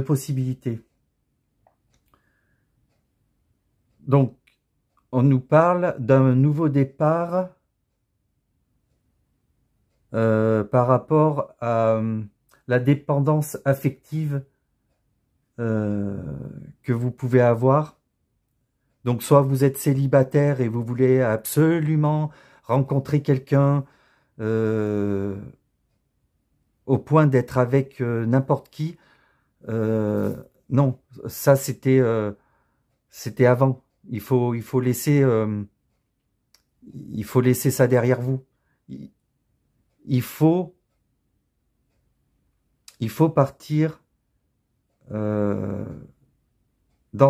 possibilités. Donc, on nous parle d'un nouveau départ par rapport à la dépendance affective que vous pouvez avoir. Donc, soit vous êtes célibataire et vous voulez absolument rencontrer quelqu'un au point d'être avec n'importe qui. Non, ça c'était avant. Il faut laisser ça derrière vous. Il faut partir dans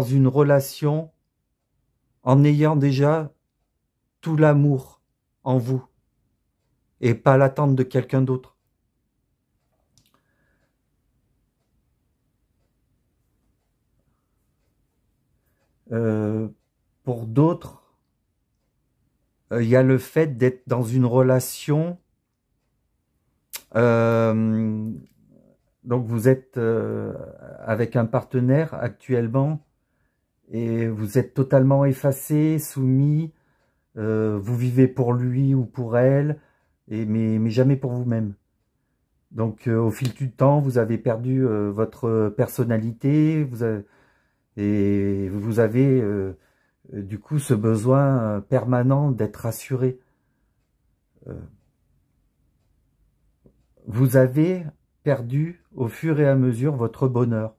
une relation en ayant déjà tout l'amour en vous et pas l'attente de quelqu'un d'autre. Pour d'autres, il y a le fait d'être dans une relation. Donc vous êtes avec un partenaire actuellement et vous êtes totalement effacé, soumis. Vous vivez pour lui ou pour elle, mais jamais pour vous-même. Donc au fil du temps, vous avez perdu votre personnalité, et vous avez du coup ce besoin permanent d'être rassuré. Vous avez perdu au fur et à mesure votre bonheur.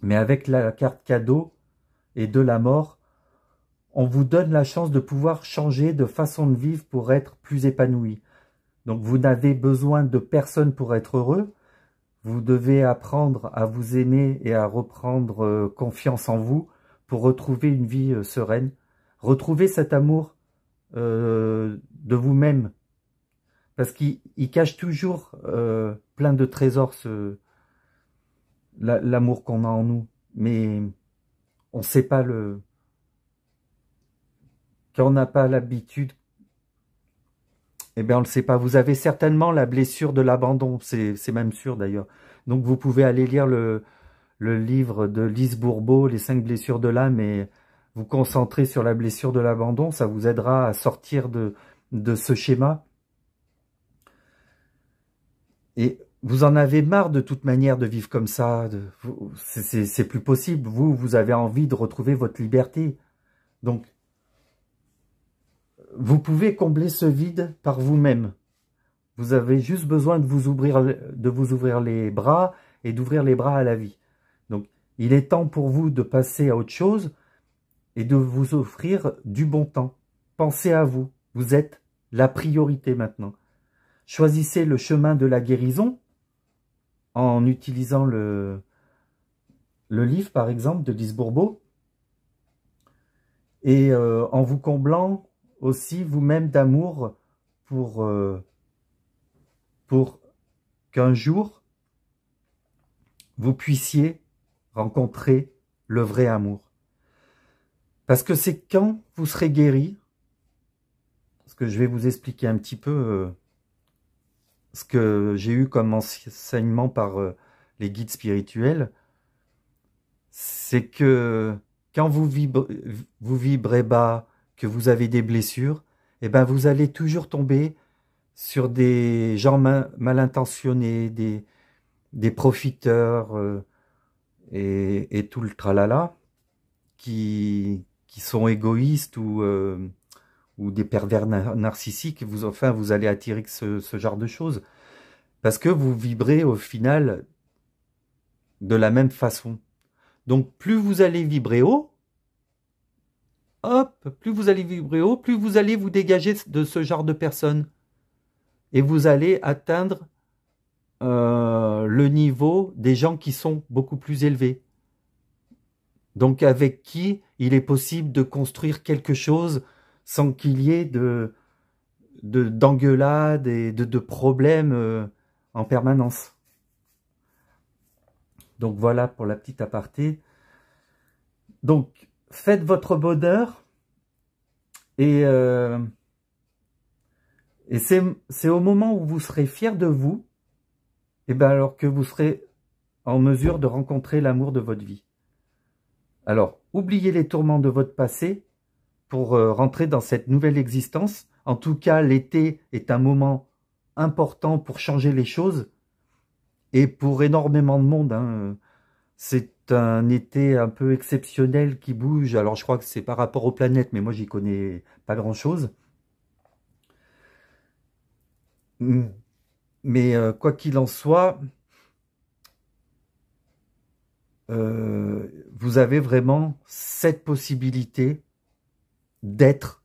Mais avec la carte cadeau et de la mort, on vous donne la chance de pouvoir changer de façon de vivre pour être plus épanoui. Donc vous n'avez besoin de personne pour être heureux. Vous devez apprendre à vous aimer et à reprendre confiance en vous pour retrouver une vie sereine. Retrouver cet amour de vous-même. Parce qu'il cache toujours plein de trésors, l'amour qu'on a en nous. Mais on ne sait pas quand on n'a pas l'habitude, eh bien on ne le sait pas. Vous avez certainement la blessure de l'abandon, c'est même sûr d'ailleurs. Donc vous pouvez aller lire le livre de Lise Bourbeau, Les 5 blessures de l'âme, et vous concentrer sur la blessure de l'abandon, ça vous aidera à sortir de ce schéma. Et vous en avez marre de toute manière de vivre comme ça, c'est plus possible. Vous avez envie de retrouver votre liberté. Donc, vous pouvez combler ce vide par vous-même. Vous avez juste besoin de vous ouvrir les bras et d'ouvrir les bras à la vie. Donc, il est temps pour vous de passer à autre chose et de vous offrir du bon temps. Pensez à vous. Vous êtes la priorité maintenant. Choisissez le chemin de la guérison en utilisant le livre, par exemple, de Lise Bourbeau, et en vous comblant aussi vous-même d'amour pour qu'un jour, vous puissiez rencontrer le vrai amour. Parce que c'est quand vous serez guéri, parce que je vais vous expliquer un petit peu ce que j'ai eu comme enseignement par les guides spirituels, c'est que quand vous vibrez bas, que vous avez des blessures, eh ben vous allez toujours tomber sur des gens mal intentionnés, des profiteurs et tout le tralala, qui sont égoïstes ou des pervers narcissiques. Vous allez attirer ce genre de choses. Parce que vous vibrez au final de la même façon. Donc plus vous allez vibrer haut, hop, plus vous allez vibrer haut, plus vous allez vous dégager de ce genre de personnes. Et vous allez atteindre le niveau des gens qui sont beaucoup plus élevés. Donc avec qui il est possible de construire quelque chose sans qu'il y ait d'engueulades et de problèmes en permanence. Donc voilà pour la petite aparté. Donc faites votre bonheur et c'est au moment où vous serez fier de vous, et bien alors que vous serez en mesure de rencontrer l'amour de votre vie. Alors, oubliez les tourments de votre passé pour rentrer dans cette nouvelle existence. En tout cas, l'été est un moment important pour changer les choses et pour énormément de monde. Hein. C'est un été un peu exceptionnel qui bouge. Alors, je crois que c'est par rapport aux planètes, mais moi, j'y connais pas grand-chose. Mais quoi qu'il en soit, vous avez vraiment cette possibilité d'être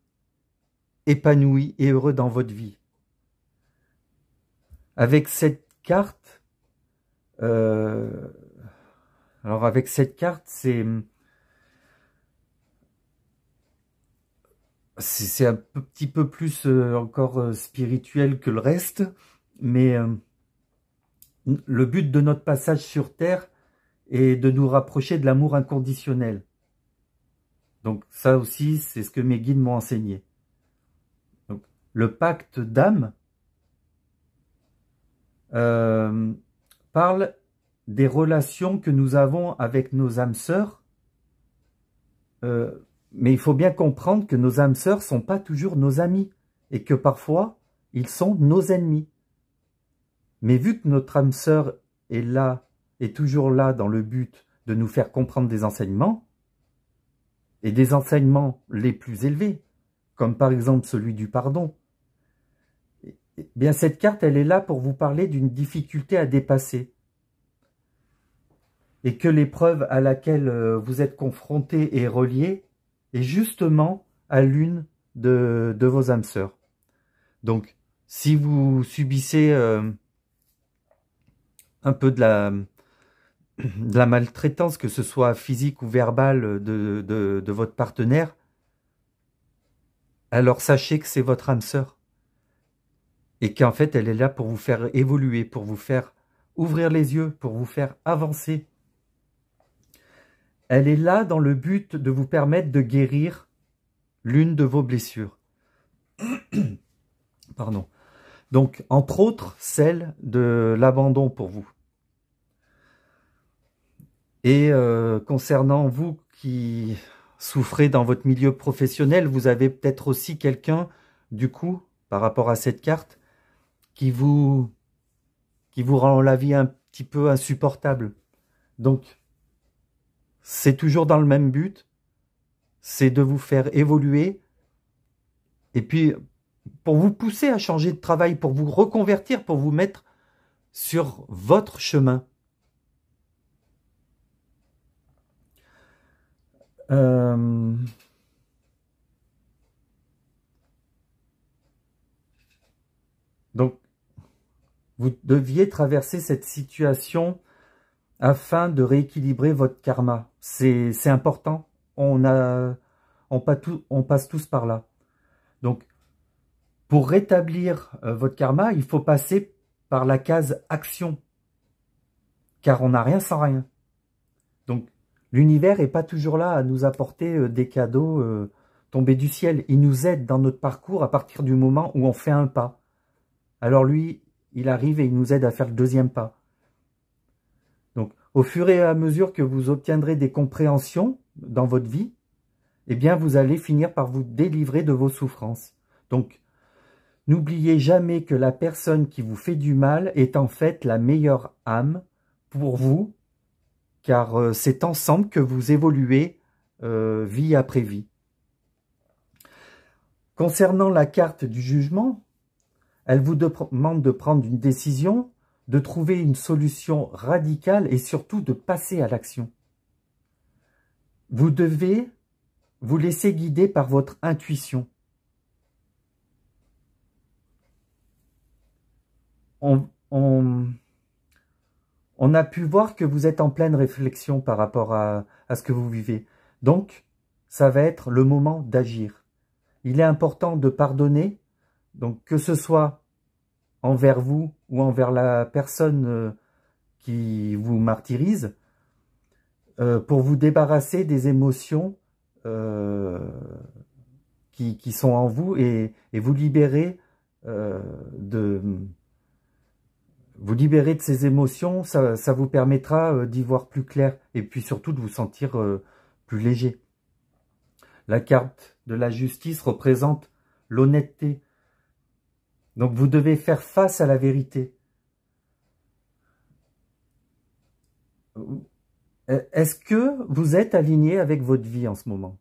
épanoui et heureux dans votre vie. Avec cette carte, alors avec cette carte, c'est un petit peu plus encore spirituel que le reste, mais le but de notre passage sur Terre est de nous rapprocher de l'amour inconditionnel. Donc ça aussi, c'est ce que mes guides m'ont enseigné. Donc, le pacte d'âme parle des relations que nous avons avec nos âmes sœurs, mais il faut bien comprendre que nos âmes sœurs ne sont pas toujours nos amis, et que parfois, ils sont nos ennemis. Mais vu que notre âme sœur est là, est toujours là dans le but de nous faire comprendre des enseignements, et des enseignements les plus élevés, comme par exemple celui du pardon, eh bien cette carte, elle est là pour vous parler d'une difficulté à dépasser. Et que l'épreuve à laquelle vous êtes confronté et relié est justement à l'une de vos âmes sœurs. Donc, si vous subissez un peu de la maltraitance, que ce soit physique ou verbale de votre partenaire, alors sachez que c'est votre âme sœur. Et qu'en fait, elle est là pour vous faire évoluer, pour vous faire ouvrir les yeux, pour vous faire avancer. Elle est là dans le but de vous permettre de guérir l'une de vos blessures. Pardon. Donc, entre autres, celle de l'abandon pour vous. Et concernant vous qui souffrez dans votre milieu professionnel, vous avez peut-être aussi quelqu'un, du coup, par rapport à cette carte, qui vous rend la vie un petit peu insupportable. Donc, c'est toujours dans le même but, c'est de vous faire évoluer, et puis pour vous pousser à changer de travail, pour vous reconvertir, pour vous mettre sur votre chemin. Donc, vous deviez traverser cette situation afin de rééquilibrer votre karma. C'est important. On passe tous par là. Donc, pour rétablir votre karma, il faut passer par la case action. Car on n'a rien sans rien. Donc, l'univers n'est pas toujours là à nous apporter des cadeaux tombés du ciel. Il nous aide dans notre parcours à partir du moment où on fait un pas. Alors lui, il arrive et il nous aide à faire le deuxième pas. Donc, au fur et à mesure que vous obtiendrez des compréhensions dans votre vie, eh bien, vous allez finir par vous délivrer de vos souffrances. Donc, n'oubliez jamais que la personne qui vous fait du mal est en fait la meilleure âme pour vous, car c'est ensemble que vous évoluez vie après vie. Concernant la carte du jugement, elle vous demande de prendre une décision, de trouver une solution radicale et surtout de passer à l'action. Vous devez vous laisser guider par votre intuition. On a pu voir que vous êtes en pleine réflexion par rapport à ce que vous vivez. Donc, ça va être le moment d'agir. Il est important de pardonner, donc que ce soit envers vous ou envers la personne qui vous martyrise, pour vous débarrasser des émotions qui sont en vous et vous libérer vous libérer de ces émotions. Ça vous permettra d'y voir plus clair et puis surtout de vous sentir plus léger. La carte de la justice représente l'honnêteté. Donc vous devez faire face à la vérité. Est-ce que vous êtes aligné avec votre vie en ce moment?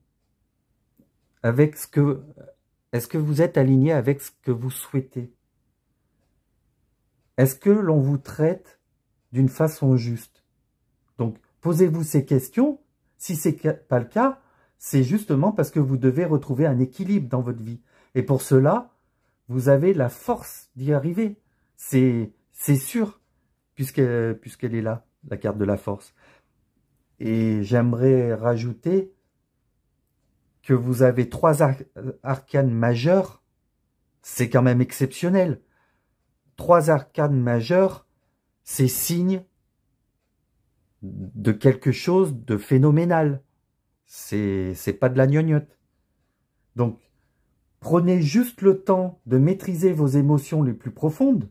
Est-ce que vous êtes aligné avec ce que vous souhaitez? Est-ce que l'on vous traite d'une façon juste? Donc, posez-vous ces questions. Si ce n'est pas le cas, c'est justement parce que vous devez retrouver un équilibre dans votre vie. Et pour cela, vous avez la force d'y arriver. C'est sûr, puisqu'elle est là, la carte de la force. Et j'aimerais rajouter que vous avez 3 arcanes majeures. C'est quand même exceptionnel. 3 arcanes majeures, c'est signe de quelque chose de phénoménal. C'est pas de la gnognotte. Donc, prenez juste le temps de maîtriser vos émotions les plus profondes.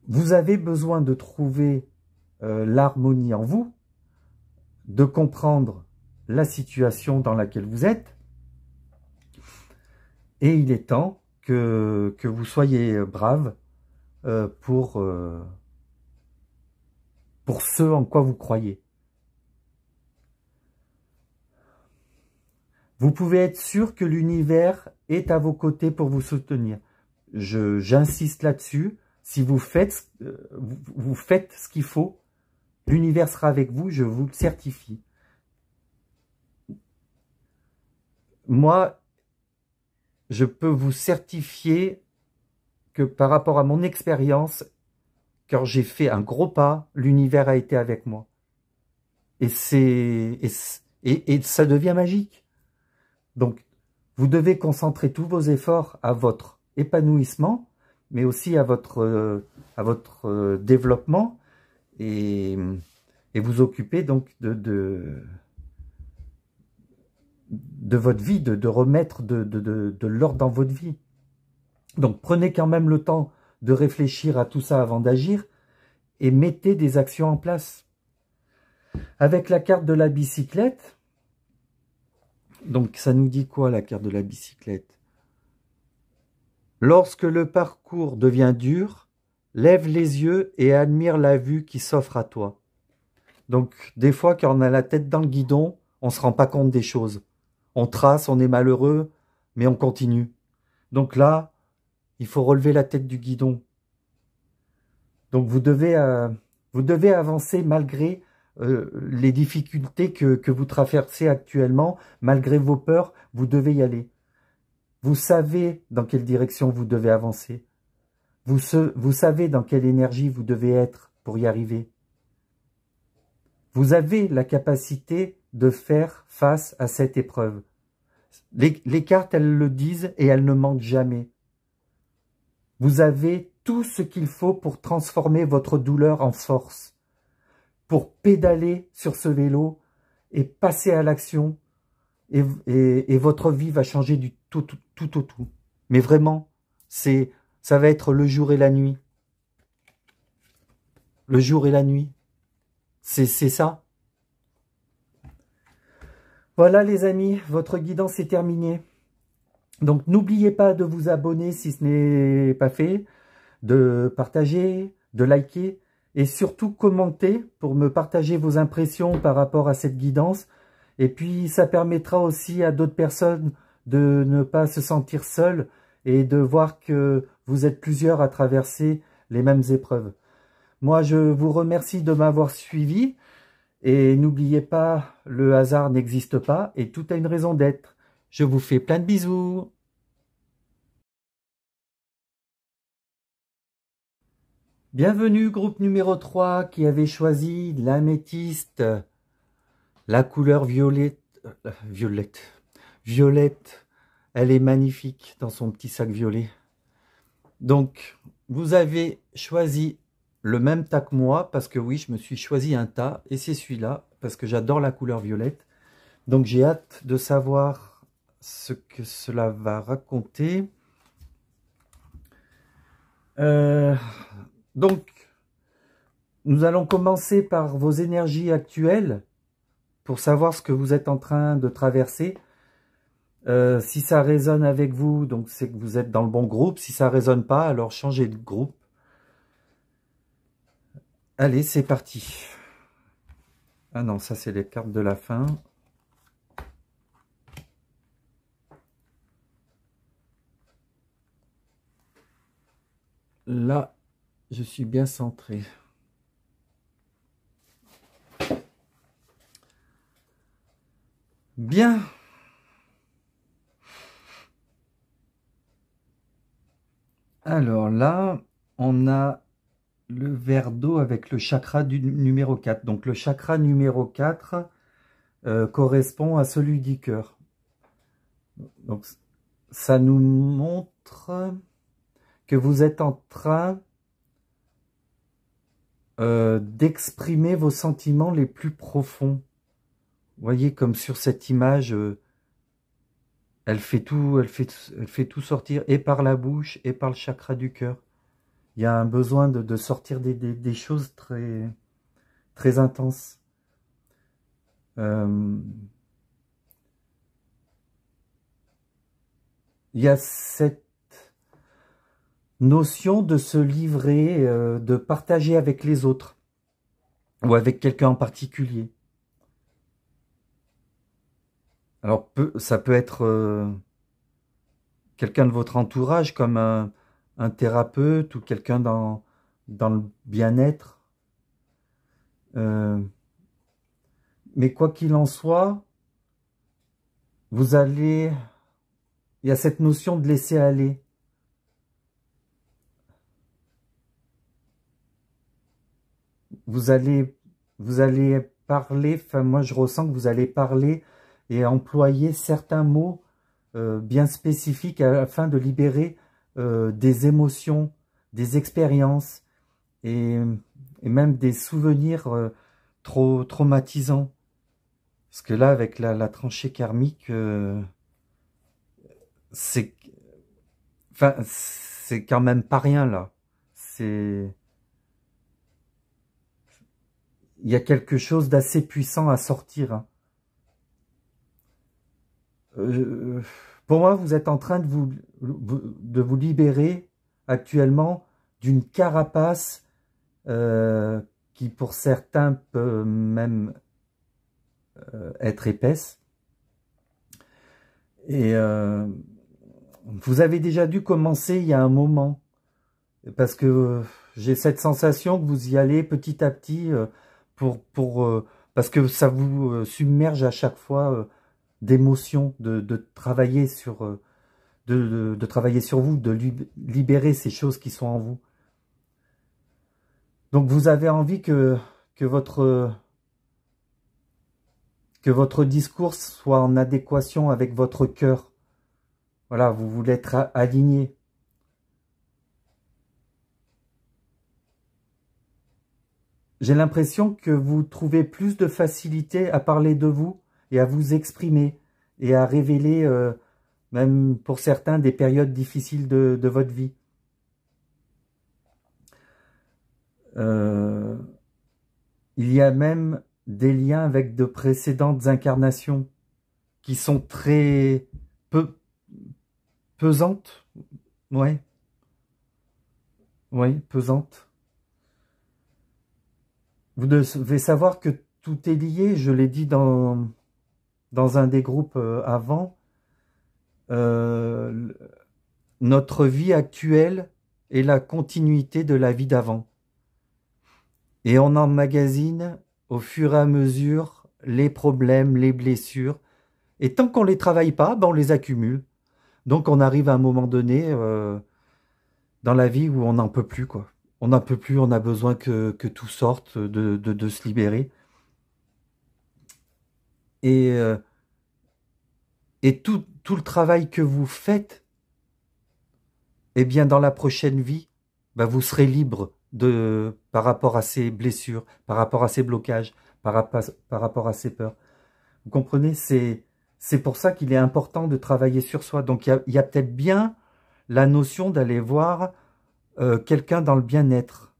Vous avez besoin de trouver l'harmonie en vous, de comprendre la situation dans laquelle vous êtes. Et il est temps que vous soyez brave pour ce en quoi vous croyez. Vous pouvez être sûr que l'univers est à vos côtés pour vous soutenir. J'insiste là-dessus. Si vous faites ce qu'il faut, l'univers sera avec vous, je vous le certifie. Moi, je peux vous certifier que par rapport à mon expérience, quand j'ai fait un gros pas, l'univers a été avec moi. Et ça devient magique. Donc, vous devez concentrer tous vos efforts à votre épanouissement, mais aussi à votre développement et vous occuper donc de votre vie, de remettre de l'ordre dans votre vie. Donc, prenez quand même le temps de réfléchir à tout ça avant d'agir et mettez des actions en place. Avec la carte de la bicyclette, donc ça nous dit quoi la carte de la bicyclette? Lorsque le parcours devient dur, lève les yeux et admire la vue qui s'offre à toi. Donc des fois quand on a la tête dans le guidon, on ne se rend pas compte des choses. On trace, on est malheureux, mais on continue. Donc là, il faut relever la tête du guidon. Donc vous devez avancer malgré les difficultés que vous traversez actuellement, malgré vos peurs, vous devez y aller. Vous savez dans quelle direction vous devez avancer. Vous savez dans quelle énergie vous devez être pour y arriver. Vous avez la capacité de faire face à cette épreuve. Les cartes, elles le disent et elles ne mentent jamais. Vous avez tout ce qu'il faut pour transformer votre douleur en force, pour pédaler sur ce vélo et passer à l'action, et votre vie va changer du tout au tout. Mais vraiment, ça va être le jour et la nuit. Le jour et la nuit. C'est ça. Voilà les amis, votre guidance est terminée. Donc n'oubliez pas de vous abonner si ce n'est pas fait, de partager, de liker et surtout commenter pour me partager vos impressions par rapport à cette guidance. Et puis ça permettra aussi à d'autres personnes de ne pas se sentir seules et de voir que vous êtes plusieurs à traverser les mêmes épreuves. Moi je vous remercie de m'avoir suivi et n'oubliez pas, le hasard n'existe pas et tout a une raison d'être. Je vous fais plein de bisous. Bienvenue groupe numéro 3 qui avait choisi l'améthyste, la couleur violette. Violette, elle est magnifique dans son petit sac violet. Donc, vous avez choisi le même tas que moi, parce que oui, je me suis choisi un tas, et c'est celui-là, parce que j'adore la couleur violette. Donc j'ai hâte de savoir ce que cela va raconter. Donc, nous allons commencer par vos énergies actuelles pour savoir ce que vous êtes en train de traverser. Si ça résonne avec vous, donc c'est que vous êtes dans le bon groupe. Si ça résonne pas, alors changez de groupe. Allez, c'est parti. Ah non, ça c'est les cartes de la fin. Là, je suis bien centré. Bien. Alors là, on a le verre d'eau avec le chakra du numéro 4. Donc le chakra numéro 4 correspond à celui du cœur. Donc ça nous montre que vous êtes en train d'exprimer vos sentiments les plus profonds. Vous voyez, comme sur cette image, elle fait tout sortir, et par la bouche, et par le chakra du cœur. Il y a un besoin de sortir des choses très, très intenses. Il y a cette notion de se livrer, de partager avec les autres, ou avec quelqu'un en particulier. Alors, ça peut être quelqu'un de votre entourage, comme un thérapeute ou quelqu'un dans le bien-être. Mais quoi qu'il en soit, vous allez... Il y a cette notion de laisser aller. Vous allez parler, enfin moi je ressens que vous allez parler et employer certains mots bien spécifiques afin de libérer des émotions, des expériences et même des souvenirs trop traumatisants. Parce que là, avec la tranchée karmique, c'est quand même pas rien là. Il y a quelque chose d'assez puissant à sortir. Hein. Pour moi, vous êtes en train de vous libérer actuellement d'une carapace qui, pour certains, peut même être épaisse. Et vous avez déjà dû commencer il y a un moment, parce que j'ai cette sensation que vous y allez petit à petit parce que ça vous submerge à chaque fois d'émotions, de travailler sur de travailler sur vous, de libérer ces choses qui sont en vous. Donc vous avez envie que votre discours soit en adéquation avec votre cœur. Voilà, vous voulez être aligné. J'ai l'impression que vous trouvez plus de facilité à parler de vous et à vous exprimer et à révéler, même pour certains, des périodes difficiles de votre vie. Il y a même des liens avec de précédentes incarnations qui sont très pesantes. Ouais. Oui, pesantes. Vous devez savoir que tout est lié, je l'ai dit dans un des groupes avant. Notre vie actuelle est la continuité de la vie d'avant. Et on emmagasine au fur et à mesure les problèmes, les blessures. Et tant qu'on ne les travaille pas, ben on les accumule. Donc on arrive à un moment donné dans la vie où on n'en peut plus, quoi. On n'en peut plus, on a besoin que tout sorte, de se libérer. Et tout le travail que vous faites, eh bien dans la prochaine vie, ben vous serez libre par rapport à ces blessures, par rapport à ces blocages, par rapport à ces peurs. Vous comprenez? C'est pour ça qu'il est important de travailler sur soi. Donc, il y a peut-être bien la notion d'aller voir quelqu'un dans le bien-être.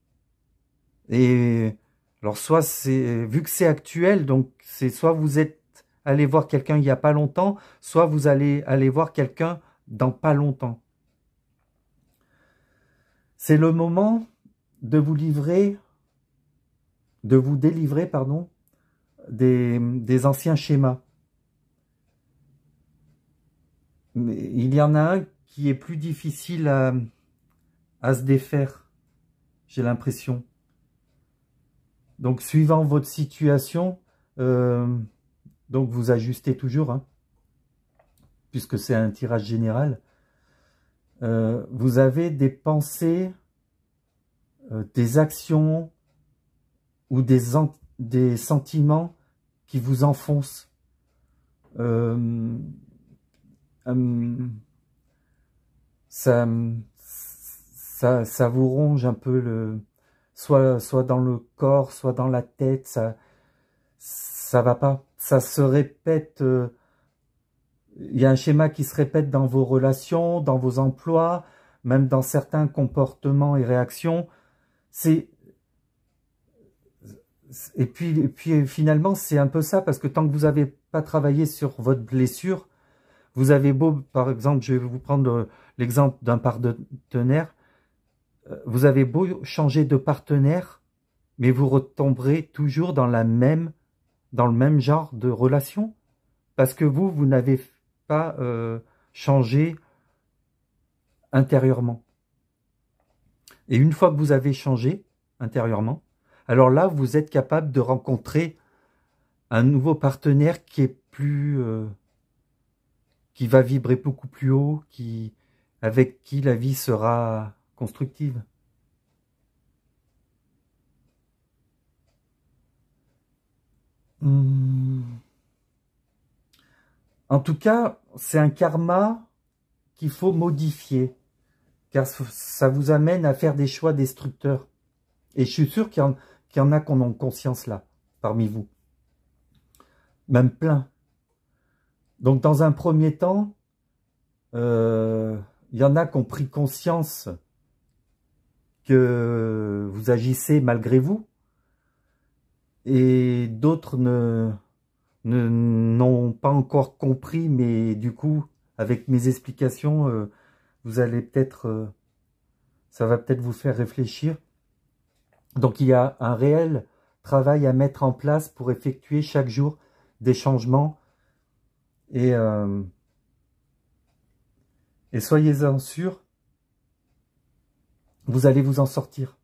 Et alors, soit c'est, vu que c'est actuel, donc c'est soit vous êtes allé voir quelqu'un il n'y a pas longtemps, soit vous allez aller voir quelqu'un dans pas longtemps. C'est le moment de vous livrer, de vous délivrer, pardon, des anciens schémas. Mais il y en a un qui est plus difficile à se défaire, j'ai l'impression. Donc, suivant votre situation, donc vous ajustez toujours, hein, puisque c'est un tirage général. Vous avez des pensées, des actions ou des sentiments qui vous enfoncent. Ça vous ronge un peu, soit dans le corps, soit dans la tête, ça va pas. Ça se répète, il y a un schéma qui se répète dans vos relations, dans vos emplois, même dans certains comportements et réactions. Et puis finalement, c'est un peu ça, parce que tant que vous n'avez pas travaillé sur votre blessure, vous avez beau, par exemple, je vais vous prendre l'exemple d'un partenaire, vous avez beau changer de partenaire, mais vous retomberez toujours dans le même genre de relation, parce que vous n'avez pas changé intérieurement. Et une fois que vous avez changé intérieurement, alors là, vous êtes capable de rencontrer un nouveau partenaire qui est qui va vibrer beaucoup plus haut, avec qui la vie sera constructive. En tout cas, c'est un karma qu'il faut modifier, car ça vous amène à faire des choix destructeurs. Et je suis sûr qu'il y en a qui en ont conscience là, parmi vous. Même plein. Donc dans un premier temps, il y en a qui ont pris conscience que vous agissez malgré vous, et d'autres n'ont pas encore compris, mais du coup, avec mes explications, vous allez peut-être, ça va peut-être vous faire réfléchir. Donc il y a un réel travail à mettre en place pour effectuer chaque jour des changements, et soyez-en sûrs, vous allez vous en sortir.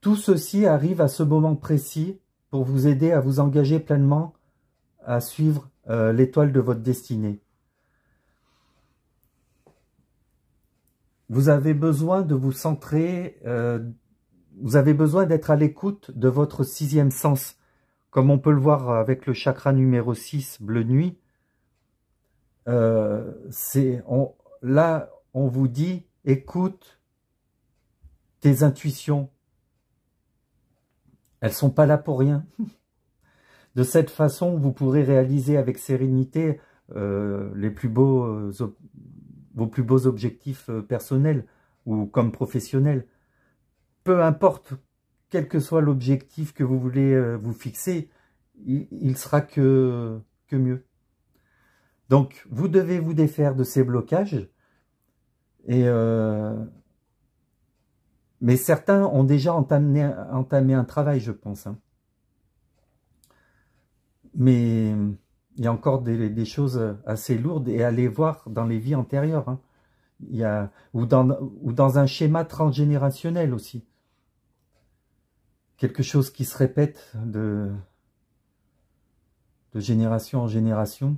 Tout ceci arrive à ce moment précis pour vous aider à vous engager pleinement à suivre l'étoile de votre destinée. Vous avez besoin de vous centrer, vous avez besoin d'être à l'écoute de votre sixième sens, comme on peut le voir avec le chakra numéro 6, bleu nuit. Là, on vous dit, écoute tes intuitions. Elles sont pas là pour rien. De cette façon, vous pourrez réaliser avec sérénité vos plus beaux objectifs personnels ou comme professionnels. Peu importe, quel que soit l'objectif que vous voulez vous fixer, il sera que mieux. Donc, vous devez vous défaire de ces blocages. Mais certains ont déjà entamé un travail, je pense. Hein. Mais il y a encore des choses assez lourdes et à les voir dans les vies antérieures. Hein. Ou dans un schéma transgénérationnel aussi. Quelque chose qui se répète de génération en génération.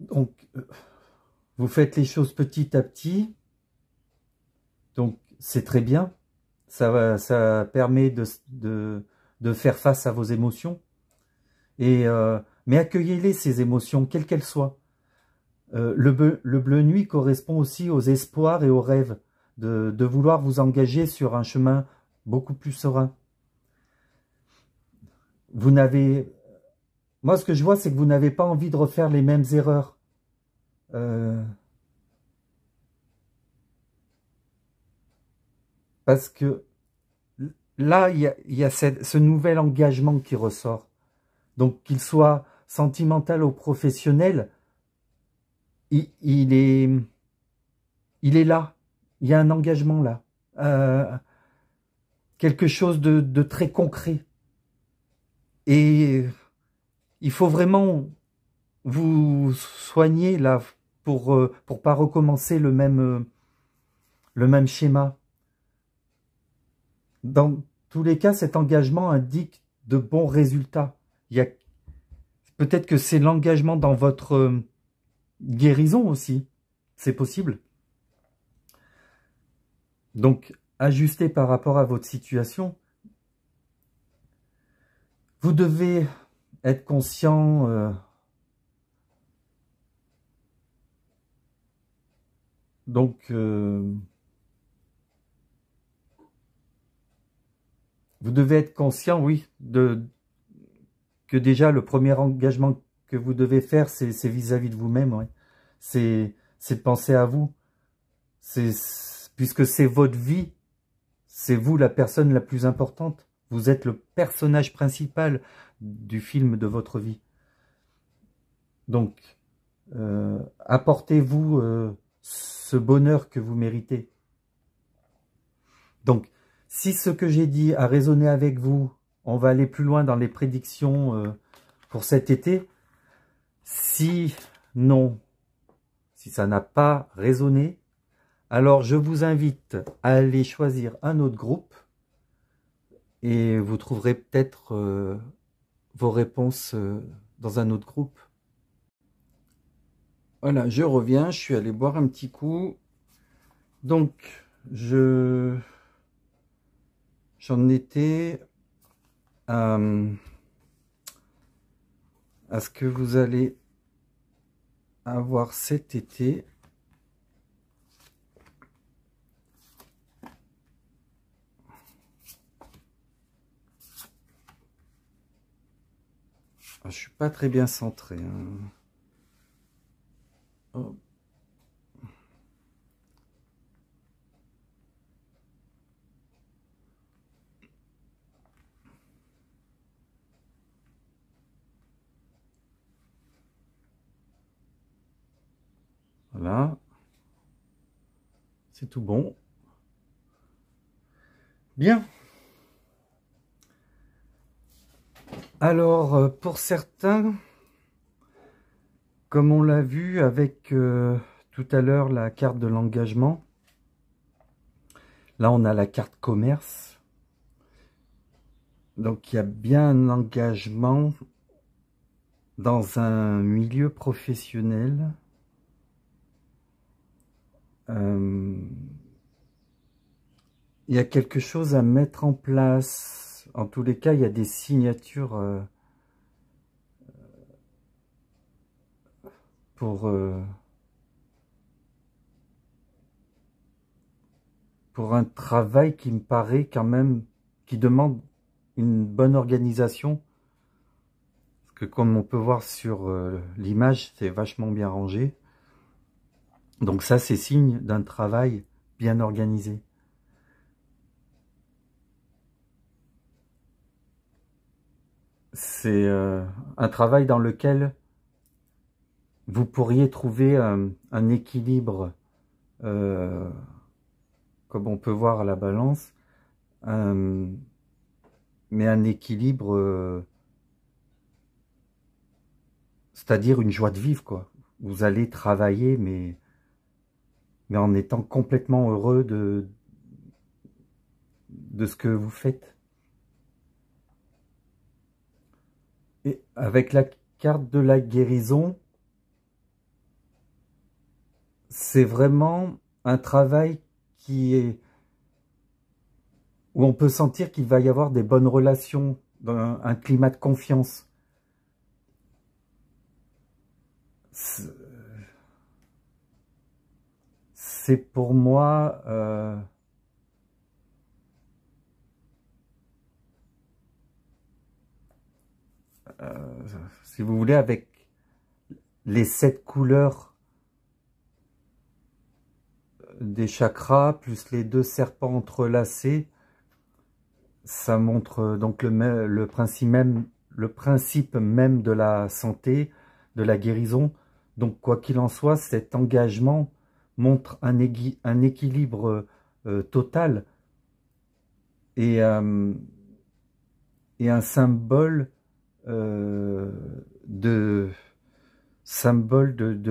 Donc, vous faites les choses petit à petit. Donc, c'est très bien. Ça permet de faire face à vos émotions. Mais accueillez-les, ces émotions, quelles qu'elles soient. Le bleu nuit correspond aussi aux espoirs et aux rêves. de vouloir vous engager sur un chemin beaucoup plus serein. Vous n'avez... Moi, ce que je vois, c'est que vous n'avez pas envie de refaire les mêmes erreurs. Parce que là, il y a ce nouvel engagement qui ressort. Donc, qu'il soit sentimental ou professionnel, il est là. Il y a un engagement là. Quelque chose de très concret. Et il faut vraiment vous soigner là pour pas recommencer le même schéma. Dans tous les cas, cet engagement indique de bons résultats. Peut-être que c'est l'engagement dans votre guérison aussi. C'est possible. Donc, ajustez par rapport à votre situation. Vous devez être conscient vous devez être conscient, oui, que déjà le premier engagement que vous devez faire, c'est vis-à-vis de vous-même. Ouais. C'est de penser à vous. Puisque c'est votre vie, c'est vous la personne la plus importante. Vous êtes le personnage principal du film de votre vie. Donc, apportez-vous ce bonheur que vous méritez. Donc, si ce que j'ai dit a résonné avec vous, on va aller plus loin dans les prédictions pour cet été. Si non, si ça n'a pas résonné, alors je vous invite à aller choisir un autre groupe et vous trouverez peut-être vos réponses dans un autre groupe. Voilà, je reviens, je suis allé boire un petit coup. Donc, j'en étais à ce que vous allez avoir cet été. Je suis pas très bien centré. Hein. Oh. Voilà. C'est tout bon. Bien. Alors, pour certains, comme on l'a vu avec tout à l'heure la carte de l'engagement, là on a la carte commerce. Donc il y a bien un engagement dans un milieu professionnel. Il y a quelque chose à mettre en place. En tous les cas, il y a des signatures pour un travail qui me paraît quand même, qui demande une bonne organisation. Parce que comme on peut voir sur l'image, c'est vachement bien rangé. Donc ça, c'est signe d'un travail bien organisé. C'est un travail dans lequel vous pourriez trouver un équilibre, comme on peut voir à la balance, mais un équilibre, c'est-à-dire une joie de vivre, quoi. Vous allez travailler, mais en étant complètement heureux de ce que vous faites. Et avec la carte de la guérison, c'est vraiment un travail où on peut sentir qu'il va y avoir des bonnes relations, un climat de confiance. c'est pour moi si vous voulez, avec les 7 couleurs des chakras, plus les 2 serpents entrelacés, ça montre donc le principe même de la santé, de la guérison. Donc quoi qu'il en soit, cet engagement montre un équilibre total et un symbole de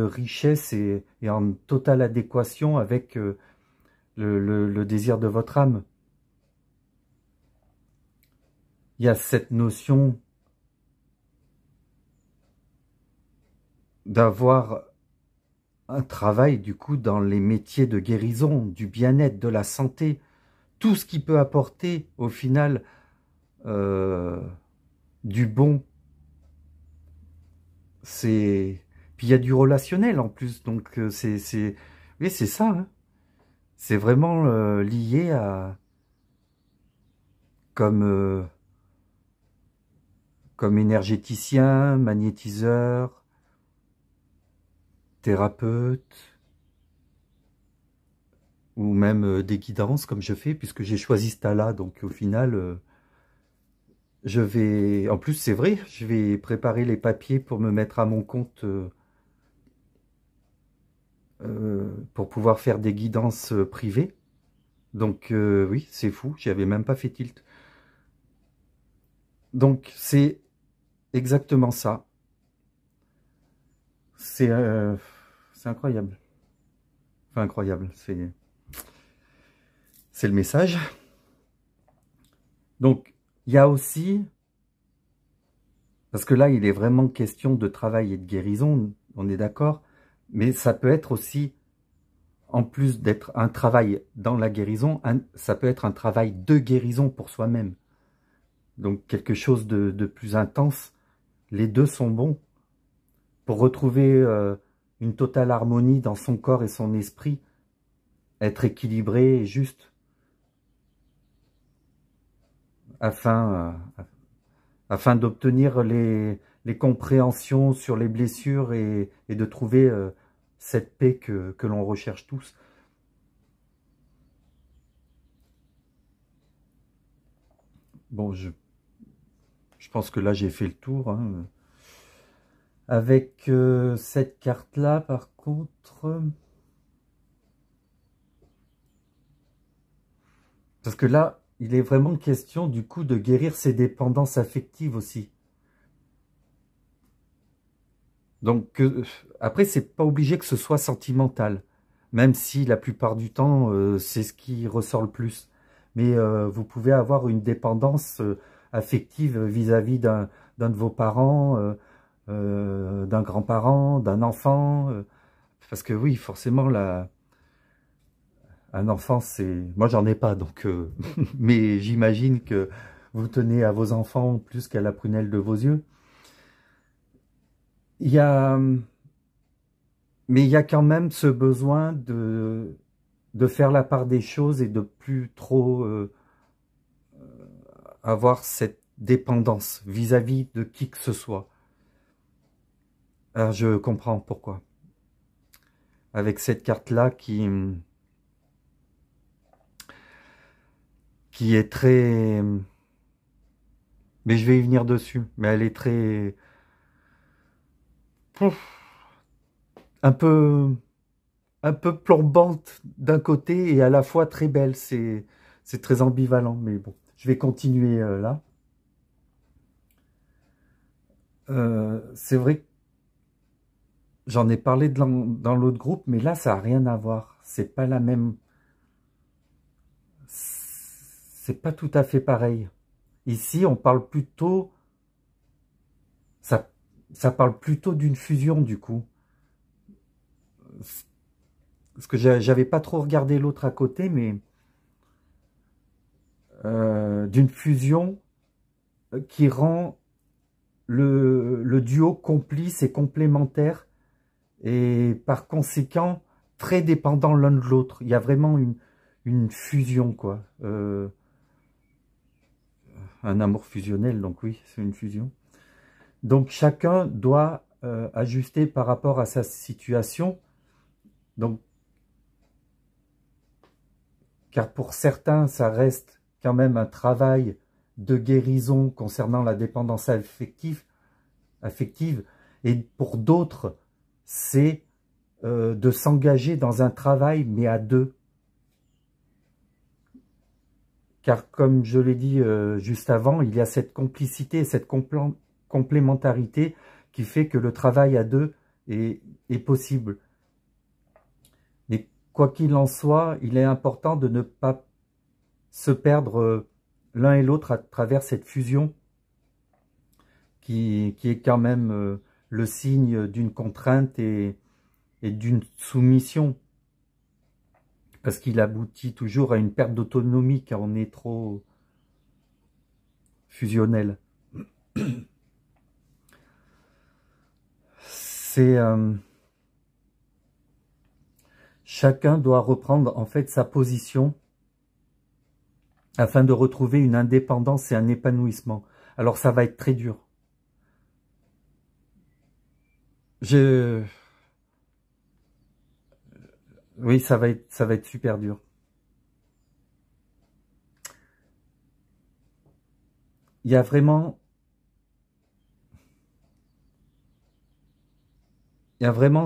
richesse et en totale adéquation avec le désir de votre âme. Il y a cette notion d'avoir un travail du coup dans les métiers de guérison, du bien-être, de la santé, tout ce qui peut apporter au final du bon. Puis il y a du relationnel en plus, donc oui, c'est ça, hein. C'est vraiment lié à comme énergéticien, magnétiseur, thérapeute, ou même des guidances comme je fais, puisque j'ai choisi ce tas-là, donc au final, je vais, en plus c'est vrai, je vais préparer les papiers pour me mettre à mon compte, pour pouvoir faire des guidances privées. Donc oui, c'est fou, j'y avais même pas fait tilt. Donc c'est exactement ça. C'est incroyable. Enfin incroyable, c'est le message. Donc il y a aussi, parce que là il est vraiment question de travail et de guérison, on est d'accord, mais ça peut être aussi, en plus d'être un travail dans la guérison, ça peut être un travail de guérison pour soi-même. Donc quelque chose de plus intense. Les deux sont bons pour retrouver une totale harmonie dans son corps et son esprit, être équilibré et juste, afin d'obtenir les compréhensions sur les blessures et de trouver cette paix que l'on recherche tous. Bon, je pense que là j'ai fait le tour, hein. Avec cette carte-là, par contre, parce que là, il est vraiment question du coup de guérir ses dépendances affectives aussi. Donc après, c'est pas obligé que ce soit sentimental, même si la plupart du temps, c'est ce qui ressort le plus. Mais vous pouvez avoir une dépendance affective vis-à-vis d'un de vos parents, d'un grand-parent, d'un enfant. Parce que oui, forcément, un enfant, c'est... Moi, j'en ai pas, donc... mais j'imagine que vous tenez à vos enfants plus qu'à la prunelle de vos yeux. Il y a... Mais il y a quand même ce besoin de faire la part des choses et de plus trop avoir cette dépendance vis-à-vis de qui que ce soit. Alors, je comprends pourquoi. Avec cette carte-là qui est très... Mais je vais y venir dessus. Mais elle est très... un peu plombante d'un côté et à la fois très belle. C'est très ambivalent, mais bon. Je vais continuer là. C'est vrai que j'en ai parlé dans l'autre groupe, mais là, ça n'a rien à voir. C'est pas la même... C'est pas tout à fait pareil. Ici, on parle plutôt... Ça parle plutôt d'une fusion, du coup. Parce que j'avais pas trop regardé l'autre à côté, mais... d'une fusion qui rend le duo complice et complémentaire, et par conséquent très dépendants l'un de l'autre. Il y a vraiment une fusion, quoi. Un amour fusionnel, donc oui, c'est une fusion. Donc chacun doit ajuster par rapport à sa situation. Donc, car pour certains, ça reste quand même un travail de guérison concernant la dépendance affective, et pour d'autres, c'est de s'engager dans un travail, mais à deux. Car comme je l'ai dit juste avant, il y a cette complicité, cette complémentarité qui fait que le travail à deux est possible. Mais quoi qu'il en soit, il est important de ne pas se perdre l'un et l'autre à travers cette fusion qui est quand même le signe d'une contrainte et d'une soumission. Parce qu'il aboutit toujours à une perte d'autonomie car on est trop fusionnel. C'est chacun doit reprendre en fait sa position afin de retrouver une indépendance et un épanouissement. Alors ça va être très dur. Oui, ça va être super dur. Il y a vraiment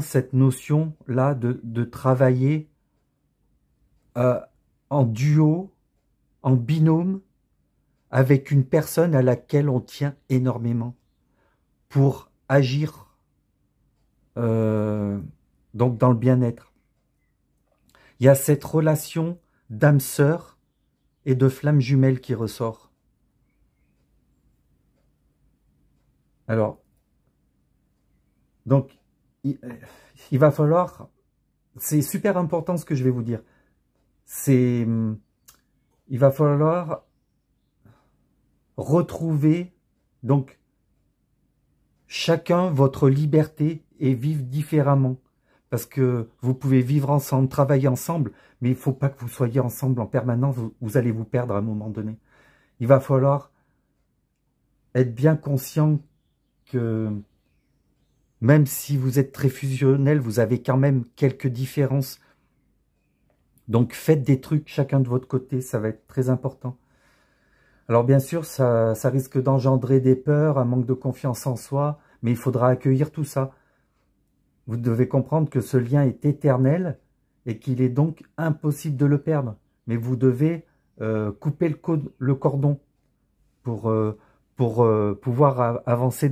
cette notion-là de travailler en duo, en binôme, avec une personne à laquelle on tient énormément pour agir donc dans le bien-être. Il y a cette relation d'âme sœur et de flamme jumelle qui ressort. Alors, donc, il va falloir, c'est super important ce que je vais vous dire, il va falloir retrouver donc chacun votre liberté et vivre différemment. Parce que vous pouvez vivre ensemble, travailler ensemble, mais il ne faut pas que vous soyez ensemble en permanence, vous allez vous perdre à un moment donné. Il va falloir être bien conscient que même si vous êtes très fusionnel, vous avez quand même quelques différences. Donc faites des trucs chacun de votre côté, ça va être très important. Alors bien sûr, ça risque d'engendrer des peurs, un manque de confiance en soi, mais il faudra accueillir tout ça. Vous devez comprendre que ce lien est éternel et qu'il est donc impossible de le perdre. Mais vous devez couper le cordon pour pouvoir avancer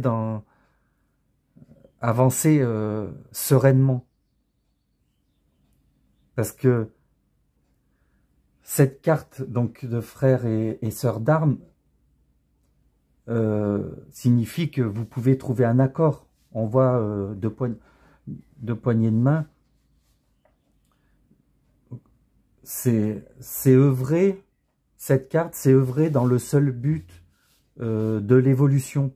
sereinement. Parce que cette carte donc de frères et sœurs d'armes signifie que vous pouvez trouver un accord. On voit deux poignées de main. C'est œuvrer, cette carte, c'est œuvrer dans le seul but de l'évolution.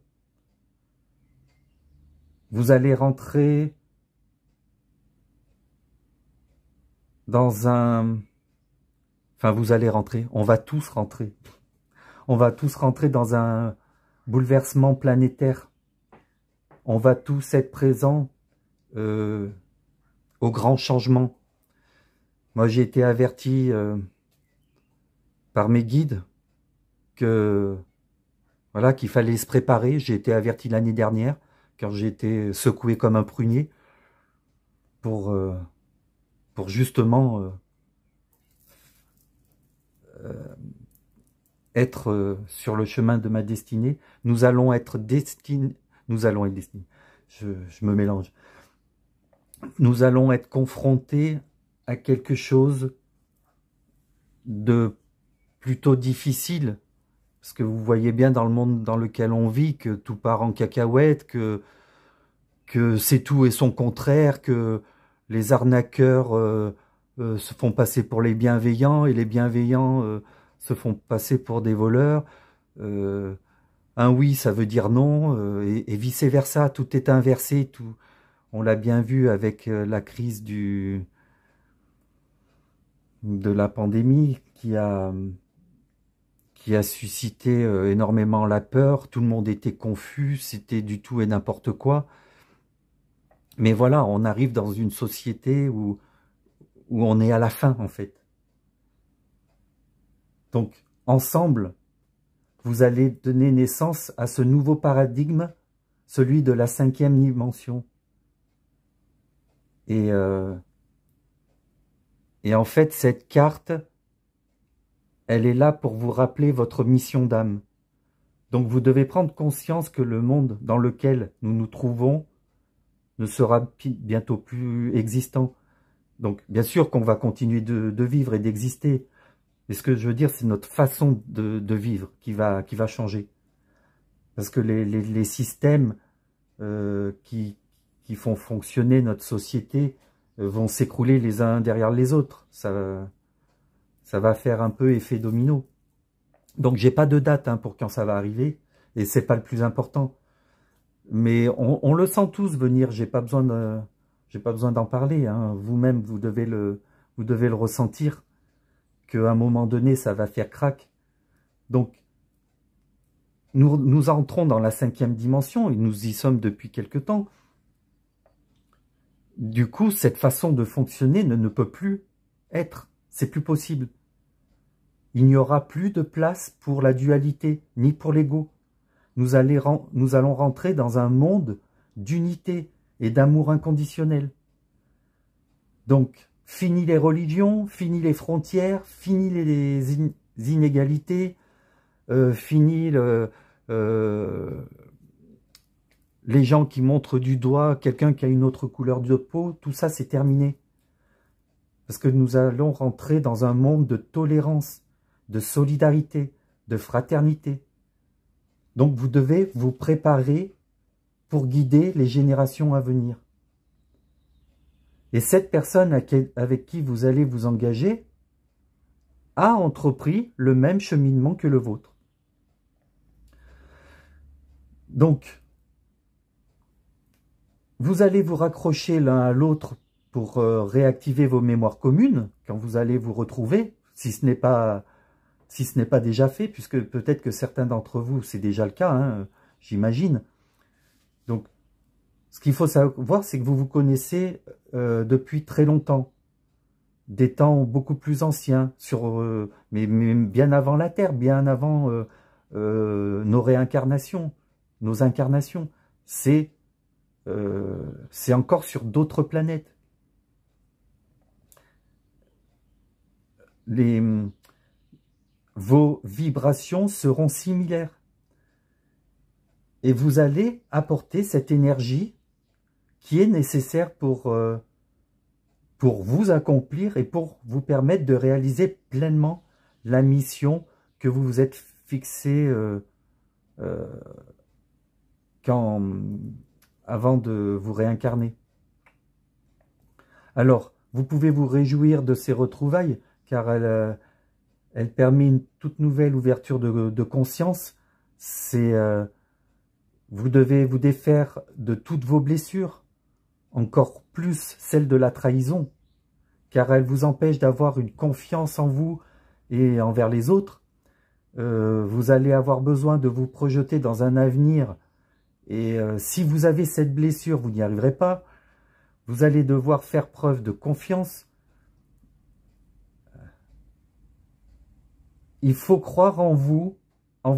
Vous allez rentrer dans un... Enfin, vous allez rentrer, on va tous rentrer. On va tous rentrer dans un bouleversement planétaire. On va tous être présents au grand changement. Moi, j'ai été averti par mes guides que voilà, qu'il fallait se préparer. J'ai été averti l'année dernière, quand j'ai été secoué comme un prunier, pour justement être sur le chemin de ma destinée. Nous allons être destinés. Je me mélange. Nous allons être confrontés à quelque chose de plutôt difficile, parce que vous voyez bien dans le monde dans lequel on vit que tout part en cacahuète, que c'est tout et son contraire, que les arnaqueurs se font passer pour les bienveillants et les bienveillants se font passer pour des voleurs. Un oui, ça veut dire non, et vice-versa, tout est inversé. Tout. On l'a bien vu avec la crise du de la pandémie qui a suscité énormément la peur. Tout le monde était confus, c'était du tout et n'importe quoi. Mais voilà, on arrive dans une société où on est à la fin, en fait. Donc, ensemble, vous allez donner naissance à ce nouveau paradigme, celui de la 5e dimension. Et en fait, cette carte, elle est là pour vous rappeler votre mission d'âme. Donc, vous devez prendre conscience que le monde dans lequel nous nous trouvons ne sera bientôt plus existant. Donc, bien sûr qu'on va continuer de vivre et d'exister. Mais ce que je veux dire, c'est notre façon de vivre qui va changer. Parce que les systèmes qui font fonctionner notre société vont s'écrouler les uns derrière les autres. Ça va faire un peu effet domino. Donc, j'ai pas de date pour quand ça va arriver. Et c'est pas le plus important. Mais on le sent tous venir. J'ai pas besoin d'en parler. Vous-même, vous devez le ressentir. Qu'à un moment donné, ça va faire crack. Donc, nous entrons dans la 5e dimension, et nous y sommes depuis quelque temps. Du coup, cette façon de fonctionner ne peut plus être. C'est plus possible. Il n'y aura plus de place pour la dualité, ni pour l'ego. Nous allons rentrer dans un monde d'unité et d'amour inconditionnel. Donc, fini les religions, fini les frontières, fini les inégalités, fini les gens qui montrent du doigt quelqu'un qui a une autre couleur de peau. Tout ça, c'est terminé. Parce que nous allons rentrer dans un monde de tolérance, de solidarité, de fraternité. Donc, vous devez vous préparer pour guider les générations à venir. Et cette personne avec qui vous allez vous engager a entrepris le même cheminement que le vôtre. Donc, vous allez vous raccrocher l'un à l'autre pour réactiver vos mémoires communes quand vous allez vous retrouver, si ce n'est pas déjà fait, puisque peut-être que certains d'entre vous, c'est déjà le cas, j'imagine. Donc, ce qu'il faut savoir, c'est que vous vous connaissez depuis très longtemps, des temps beaucoup plus anciens, mais bien avant la Terre, bien avant nos réincarnations, nos incarnations. C'est encore sur d'autres planètes. Vos vibrations seront similaires. Et vous allez apporter cette énergie qui est nécessaire pour vous accomplir et pour vous permettre de réaliser pleinement la mission que vous vous êtes fixée avant de vous réincarner. Alors, vous pouvez vous réjouir de ces retrouvailles, car elle permet une toute nouvelle ouverture de conscience. Vous devez vous défaire de toutes vos blessures, encore plus celle de la trahison, car elle vous empêche d'avoir une confiance en vous et envers les autres. Vous allez avoir besoin de vous projeter dans un avenir, et si vous avez cette blessure, vous n'y arriverez pas. Vous allez devoir faire preuve de confiance. Il faut croire en vous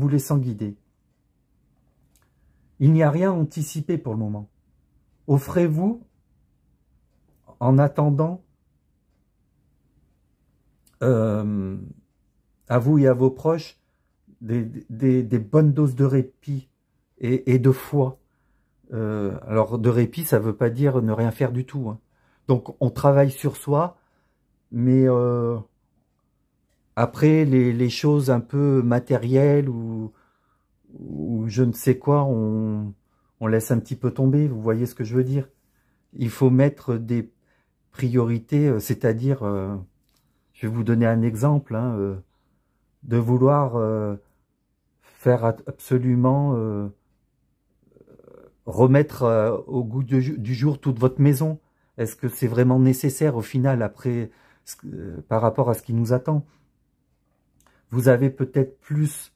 laissant guider. Il n'y a rien à anticiper pour le moment. Offrez-vous, en attendant, à vous et à vos proches, des bonnes doses de répit et de foi. Alors, de répit, ça ne veut pas dire ne rien faire du tout. Donc, on travaille sur soi, mais après, les choses un peu matérielles ou je ne sais quoi, on laisse un petit peu tomber. Vous voyez ce que je veux dire? Il faut mettre des priorités, c'est-à-dire, je vais vous donner un exemple, de vouloir faire absolument remettre au goût du jour toute votre maison. Est-ce que c'est vraiment nécessaire au final, après par rapport à ce qui nous attend. Vous avez peut-être plus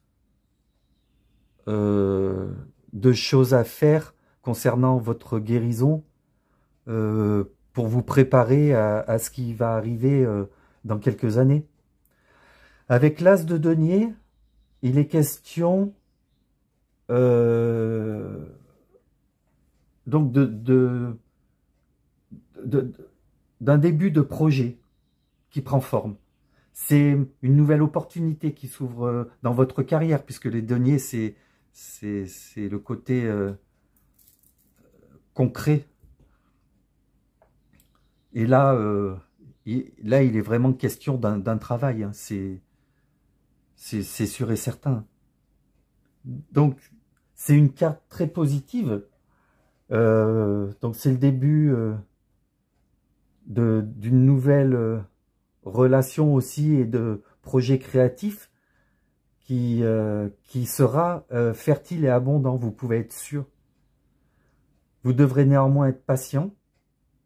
de choses à faire concernant votre guérison pour vous préparer à ce qui va arriver dans quelques années. Avec l'As de denier, il est question donc d'un début de projet qui prend forme. C'est une nouvelle opportunité qui s'ouvre dans votre carrière, puisque les deniers, c'est le côté concret. Et là, il est vraiment question d'un travail, hein. C'est sûr et certain. Donc, c'est une carte très positive. Donc, c'est le début d'une nouvelle relation aussi et de projet créatif qui sera fertile et abondant, vous pouvez être sûr. Vous devrez néanmoins être patient,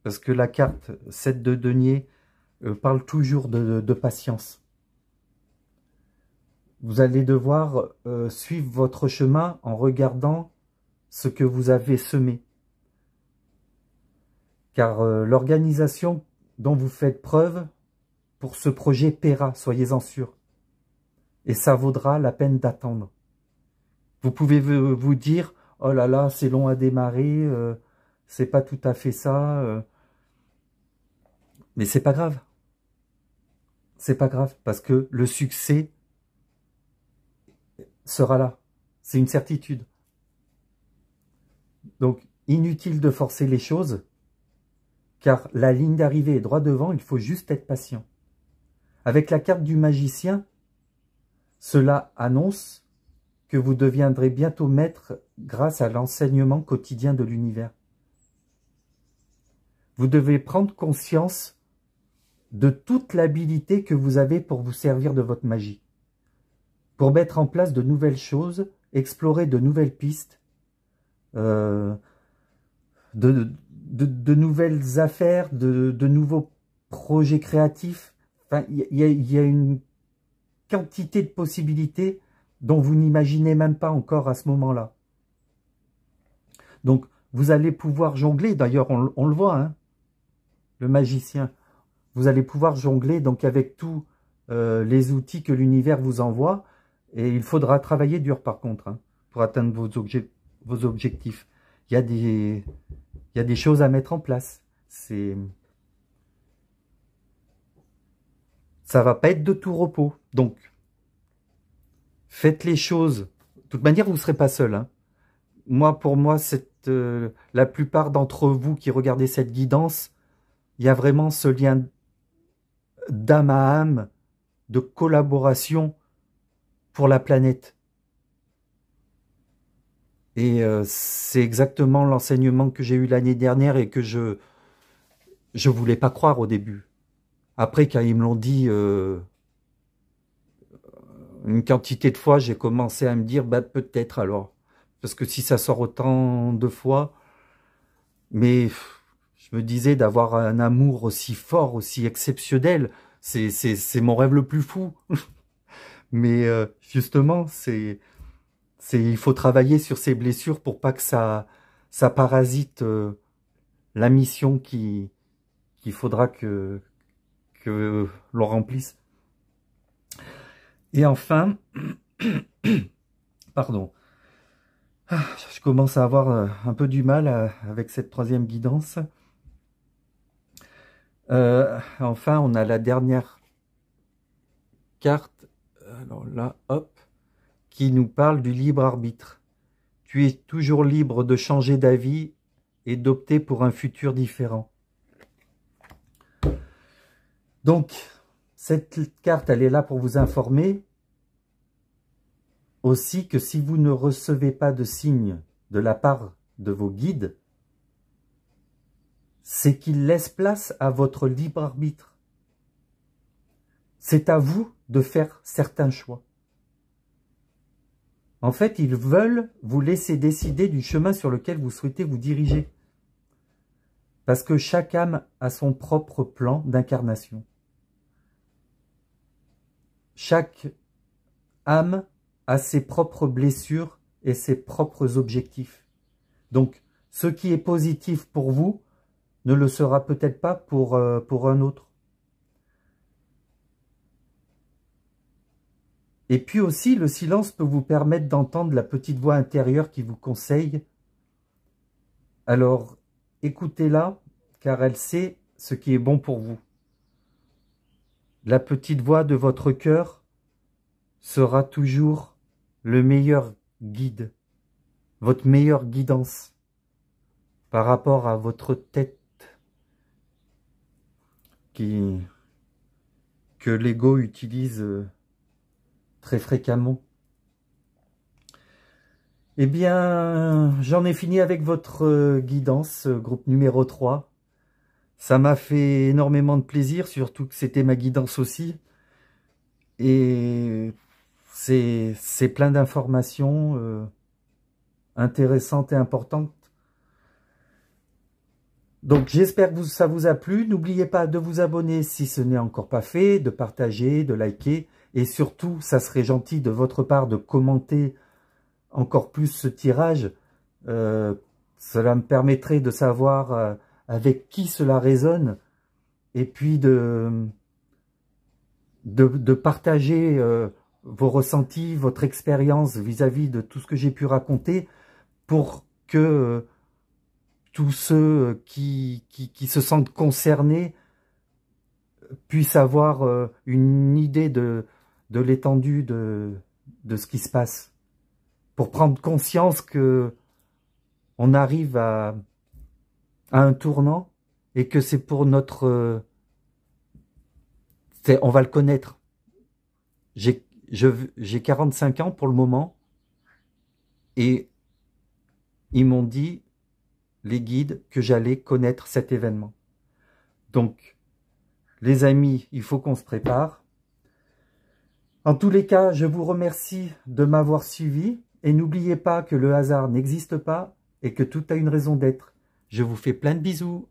parce que la carte 7 de denier parle toujours de patience. Vous allez devoir suivre votre chemin en regardant ce que vous avez semé. Car l'organisation dont vous faites preuve pour ce projet paiera, soyez-en sûrs. Et ça vaudra la peine d'attendre. Vous pouvez vous dire, oh là là, c'est long à démarrer, c'est pas tout à fait ça. Mais c'est pas grave. C'est pas grave, parce que le succès sera là. C'est une certitude. Donc, inutile de forcer les choses, car la ligne d'arrivée est droit devant, il faut juste être patient. Avec la carte du magicien, cela annonce que vous deviendrez bientôt maître grâce à l'enseignement quotidien de l'univers. Vous devez prendre conscience de toute l'habilité que vous avez pour vous servir de votre magie, pour mettre en place de nouvelles choses, explorer de nouvelles pistes, de nouvelles affaires, de nouveaux projets créatifs. Enfin, il y a une quantité de possibilités dont vous n'imaginez même pas encore à ce moment-là. Donc, vous allez pouvoir jongler, d'ailleurs, on le voit, hein, le magicien. Vous allez pouvoir jongler donc avec tous les outils que l'univers vous envoie, et il faudra travailler dur par contre, hein, pour atteindre vos objectifs. Il y a des choses à mettre en place. Ça va pas être de tout repos. Donc, faites les choses. De toute manière, vous ne serez pas seul, hein. Pour moi, la plupart d'entre vous qui regardez cette guidance, il y a vraiment ce lien d'âme à âme, de collaboration pour la planète. Et c'est exactement l'enseignement que j'ai eu l'année dernière et que je voulais pas croire au début. Après, quand ils me l'ont dit une quantité de fois, j'ai commencé à me dire, bah, peut-être alors. Parce que si ça sort autant de fois, mais je me disais d'avoir un amour aussi fort, aussi exceptionnel, c'est mon rêve le plus fou. Mais justement, il faut travailler sur ces blessures pour pas que ça parasite la mission qu'il faudra que l'on remplisse. Et enfin, pardon, je commence à avoir un peu du mal avec cette troisième guidance. Enfin, on a la dernière carte, alors là, hop, qui nous parle du libre arbitre. Tu es toujours libre de changer d'avis et d'opter pour un futur différent. Donc, cette carte, elle est là pour vous informer aussi que si vous ne recevez pas de signes de la part de vos guides, c'est qu'ils laissent place à votre libre arbitre. C'est à vous de faire certains choix. En fait, ils veulent vous laisser décider du chemin sur lequel vous souhaitez vous diriger. Parce que chaque âme a son propre plan d'incarnation. chaque âme a ses propres blessures et ses propres objectifs. Donc, ce qui est positif pour vous ne le sera peut-être pas pour un autre. Et puis aussi, le silence peut vous permettre d'entendre la petite voix intérieure qui vous conseille. Alors, écoutez-la, car elle sait ce qui est bon pour vous. La petite voix de votre cœur sera toujours le meilleur guide, votre meilleure guidance par rapport à votre tête que l'ego utilise très fréquemment. Eh bien, j'en ai fini avec votre guidance, groupe numéro 3. Ça m'a fait énormément de plaisir, surtout que c'était ma guidance aussi. Et c'est plein d'informations intéressantes et importantes. Donc j'espère que ça vous a plu. N'oubliez pas de vous abonner si ce n'est encore pas fait, de partager, de liker. Et surtout, ça serait gentil de votre part de commenter encore plus ce tirage. Cela me permettrait de savoir avec qui cela résonne. Et puis de partager vos ressentis, votre expérience vis-à-vis de tout ce que j'ai pu raconter pour que tous ceux qui se sentent concernés puissent avoir une idée de l'étendue de ce qui se passe. Pour prendre conscience que on arrive à un tournant et que c'est pour notre... on va le connaître. J'ai 45 ans pour le moment et ils m'ont dit, les guides, que j'allais connaître cet événement. Donc, les amis, il faut qu'on se prépare. En tous les cas, je vous remercie de m'avoir suivi et n'oubliez pas que le hasard n'existe pas et que tout a une raison d'être. Je vous fais plein de bisous.